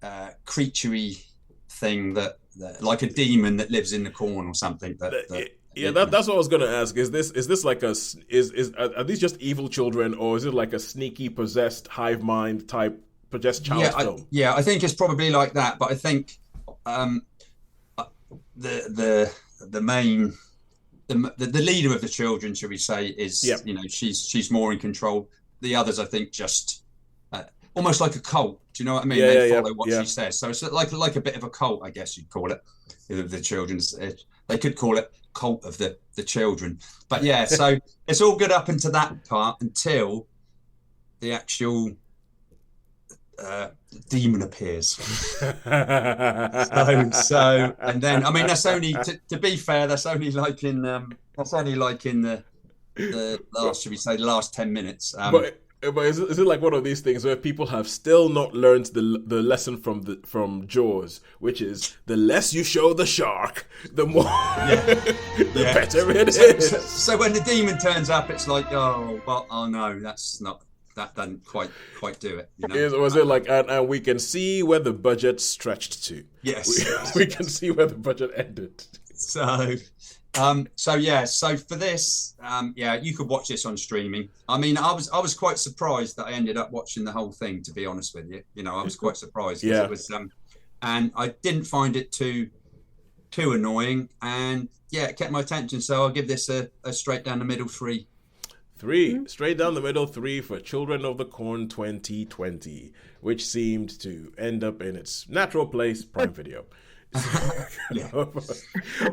creaturey thing that like a demon that lives in the corn or something. That's what I was going to ask. Is this like are these just evil children, or is it like a sneaky possessed hive mind type possessed child film? I think it's probably like that, but I think the main the leader of the children, shall we say, is she's more in control. The others, I think, just almost like a cult. Do you know what I mean? They follow what she says. So it's like a bit of a cult, I guess you'd call it. The children's, they could call it cult of the children. But yeah, so it's all good up into that part until the actual demon appears. so and then, I mean, that's only to be fair, that's only like in the last, should we say, the last 10 minutes. But is it like one of these things where people have still not learned the lesson from Jaws, which is the less you show the shark, the more the better it is. So when the demon turns up, it's like, no, that's not. That doesn't quite do it. Was it like, and we can see where the budget stretched to? Yes, we can see where the budget ended. So for this, you could watch this on streaming. I mean, I was quite surprised that I ended up watching the whole thing, to be honest with you. I was quite surprised. It was, and I didn't find it too annoying, and it kept my attention. So I'll give this a straight down the middle 3. 3, straight down the middle 3 for Children of the Corn 2020, which seemed to end up in its natural place, Prime Video.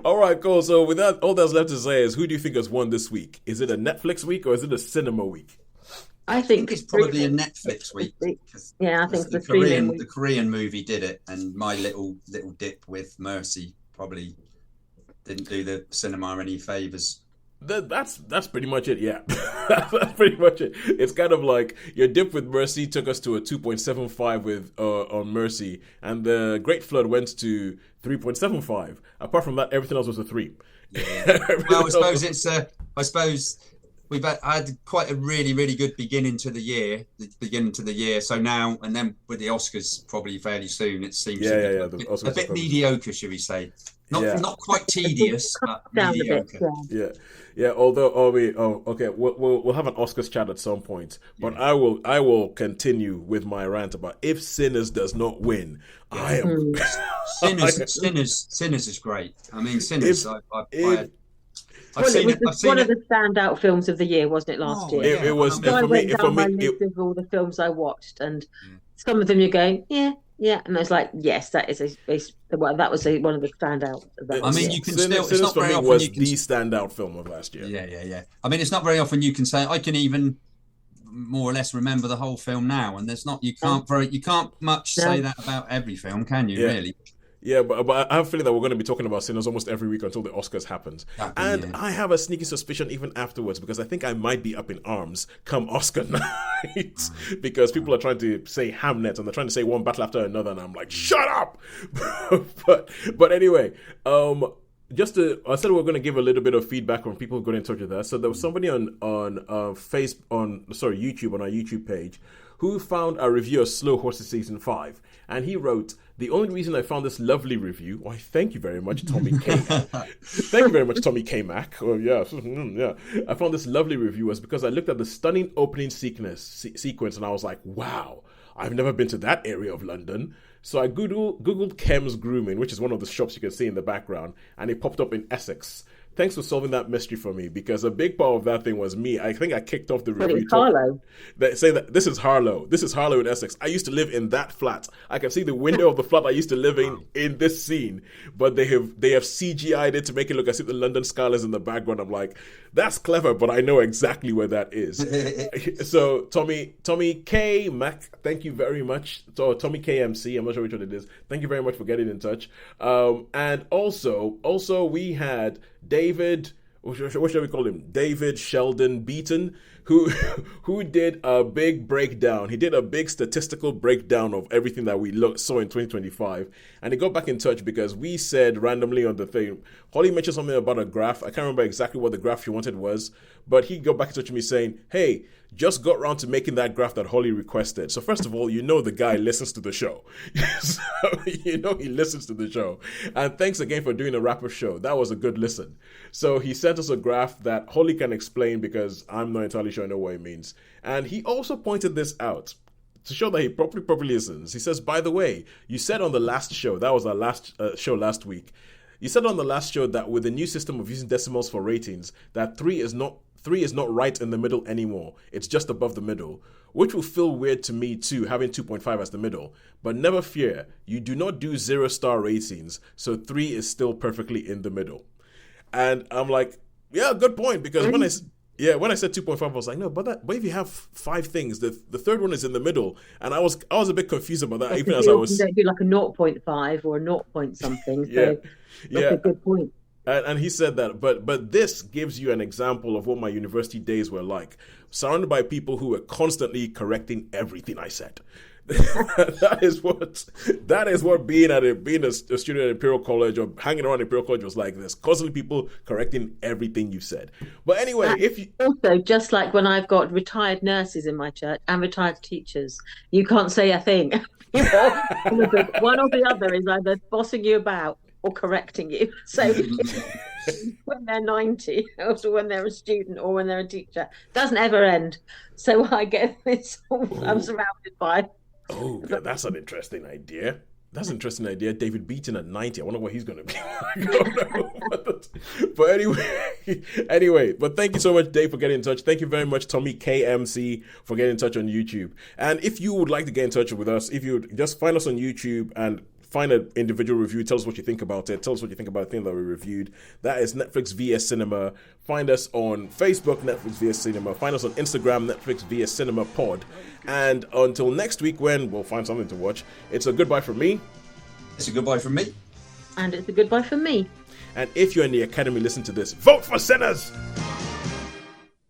All right, cool. So with that, all that's left to say is, who do you think has won this week? Is it a Netflix week or is it a cinema week? I think it's probably a Netflix week. Yeah, I think the Korean movie did it, and my little dip with Mercy probably didn't do the cinema any favors. That's pretty much it. Yeah, that's pretty much it. It's kind of like your dip with Mercy took us to a 2.75 with on Mercy, and the Great Flood went to 3.75. Apart from that, everything else was a 3. Yeah. Well, I suppose we've had quite a really, really good beginning to the year. So now, and then with the Oscars probably fairly soon, it seems a bit mediocre, should we say? Not quite tedious, but mediocre. Yeah. Although, okay, we'll have an Oscars chat at some point. But I will continue with my rant about if Sinners does not win, I am. Sinners is great. I mean, Sinners. It was one of the standout films of the year, wasn't it? Last year, it was. I went down my list of all the films I watched, and some of them you're going, yeah, and I was like, yes, that is that was one of the standout. I mean, you can Sinners, still. It's not for very me often was you can, the standout film of last year. Yeah. I mean, it's not very often you can say I can even more or less remember the whole film now, and there's not you can't much say that about every film, can you? Really? Yeah, but I have a feeling that we're going to be talking about Sinners almost every week until the Oscars happens. I have a sneaky suspicion even afterwards, because I think I might be up in arms come Oscar night because people are trying to say Hamnet and they're trying to say one battle after another, and I'm like, shut up! but anyway, I said we're going to give a little bit of feedback from people who got in touch with us. So there was somebody on YouTube, on our YouTube page, who found a review of Slow Horses Season 5. And he wrote, the only reason I found this lovely review, why thank you very much, Tommy K. Thank you very much, Tommy K. Mac. Oh, yeah. I found this lovely review was because I looked at the stunning opening sequence and I was like, wow, I've never been to that area of London. So I Googled Kem's Grooming, which is one of the shops you can see in the background, and it popped up in Essex. Thanks for solving that mystery for me, because a big part of that thing was me. I think I kicked off the review. Harlow. Saying that this is Harlow. This is Harlow in Essex. I used to live in that flat. I can see the window of the flat I used to live in this scene. But they have CGI'd it to make it look as if the London skyline is in the background. I'm like, that's clever, but I know exactly where that is. So Tommy K. Mac, thank you very much. So Tommy KMC, I'm not sure which one it is. Thank you very much for getting in touch. And also we had David, what should we call him? David Sheldon Beaton, who did a big breakdown. He did a big statistical breakdown of everything that we saw in 2025. And he got back in touch because we said randomly on the thing, Holly mentioned something about a graph. I can't remember exactly what the graph she wanted was, but he got back in touch with me saying, hey, just got around to making that graph that Holly requested. So first of all, the guy listens to the show. So he listens to the show. And thanks again for doing a rapper show. That was a good listen. So he sent us a graph that Holly can explain because I'm not entirely sure I know what it means. And he also pointed this out to show that he properly listens. He says, by the way, you said on the last show, that was our last show last week, you said on the last show that with the new system of using decimals for ratings, that 3 is not right in the middle anymore. It's just above the middle, which will feel weird to me too, having 2.5 as the middle. But never fear, you do not do 0-star ratings, so 3 is still perfectly in the middle. And I'm like, yeah, good point, because when I said 2.5, I was like, no, but if you have 5 things, the third one is in the middle, and I was a bit confused about that, even as I was. You don't do like a 0.5 or a 0 point something. So that's a good point. And he said that, but this gives you an example of what my university days were like, surrounded by people who were constantly correcting everything I said. that is what being a student at Imperial College or hanging around Imperial College was like. There's constantly people correcting everything you said. But anyway, also, just like when I've got retired nurses in my church and retired teachers, you can't say a thing. One or the other is either bossing you about or correcting you. So when they're 90, also when they're a student or when they're a teacher, doesn't ever end. So I get this. I'm surrounded by. Oh, that's an interesting idea. That's an interesting idea. David Beaton at 90. I wonder what he's going to be like. But anyway, but thank you so much, Dave, for getting in touch. Thank you very much, Tommy KMC, for getting in touch on YouTube. And if you would like to get in touch with us, if you would just find us on YouTube and find an individual review, tell us what you think about it. Tell us what you think about the thing that we reviewed. That is Netflix vs Cinema. Find us on Facebook, Netflix vs Cinema. Find us on Instagram, Netflix vs Cinema Pod. And until next week, when we'll find something to watch, it's a goodbye from me. It's a goodbye from me. And it's a goodbye from me. And if you're in the Academy, listen to this. Vote for Sinners!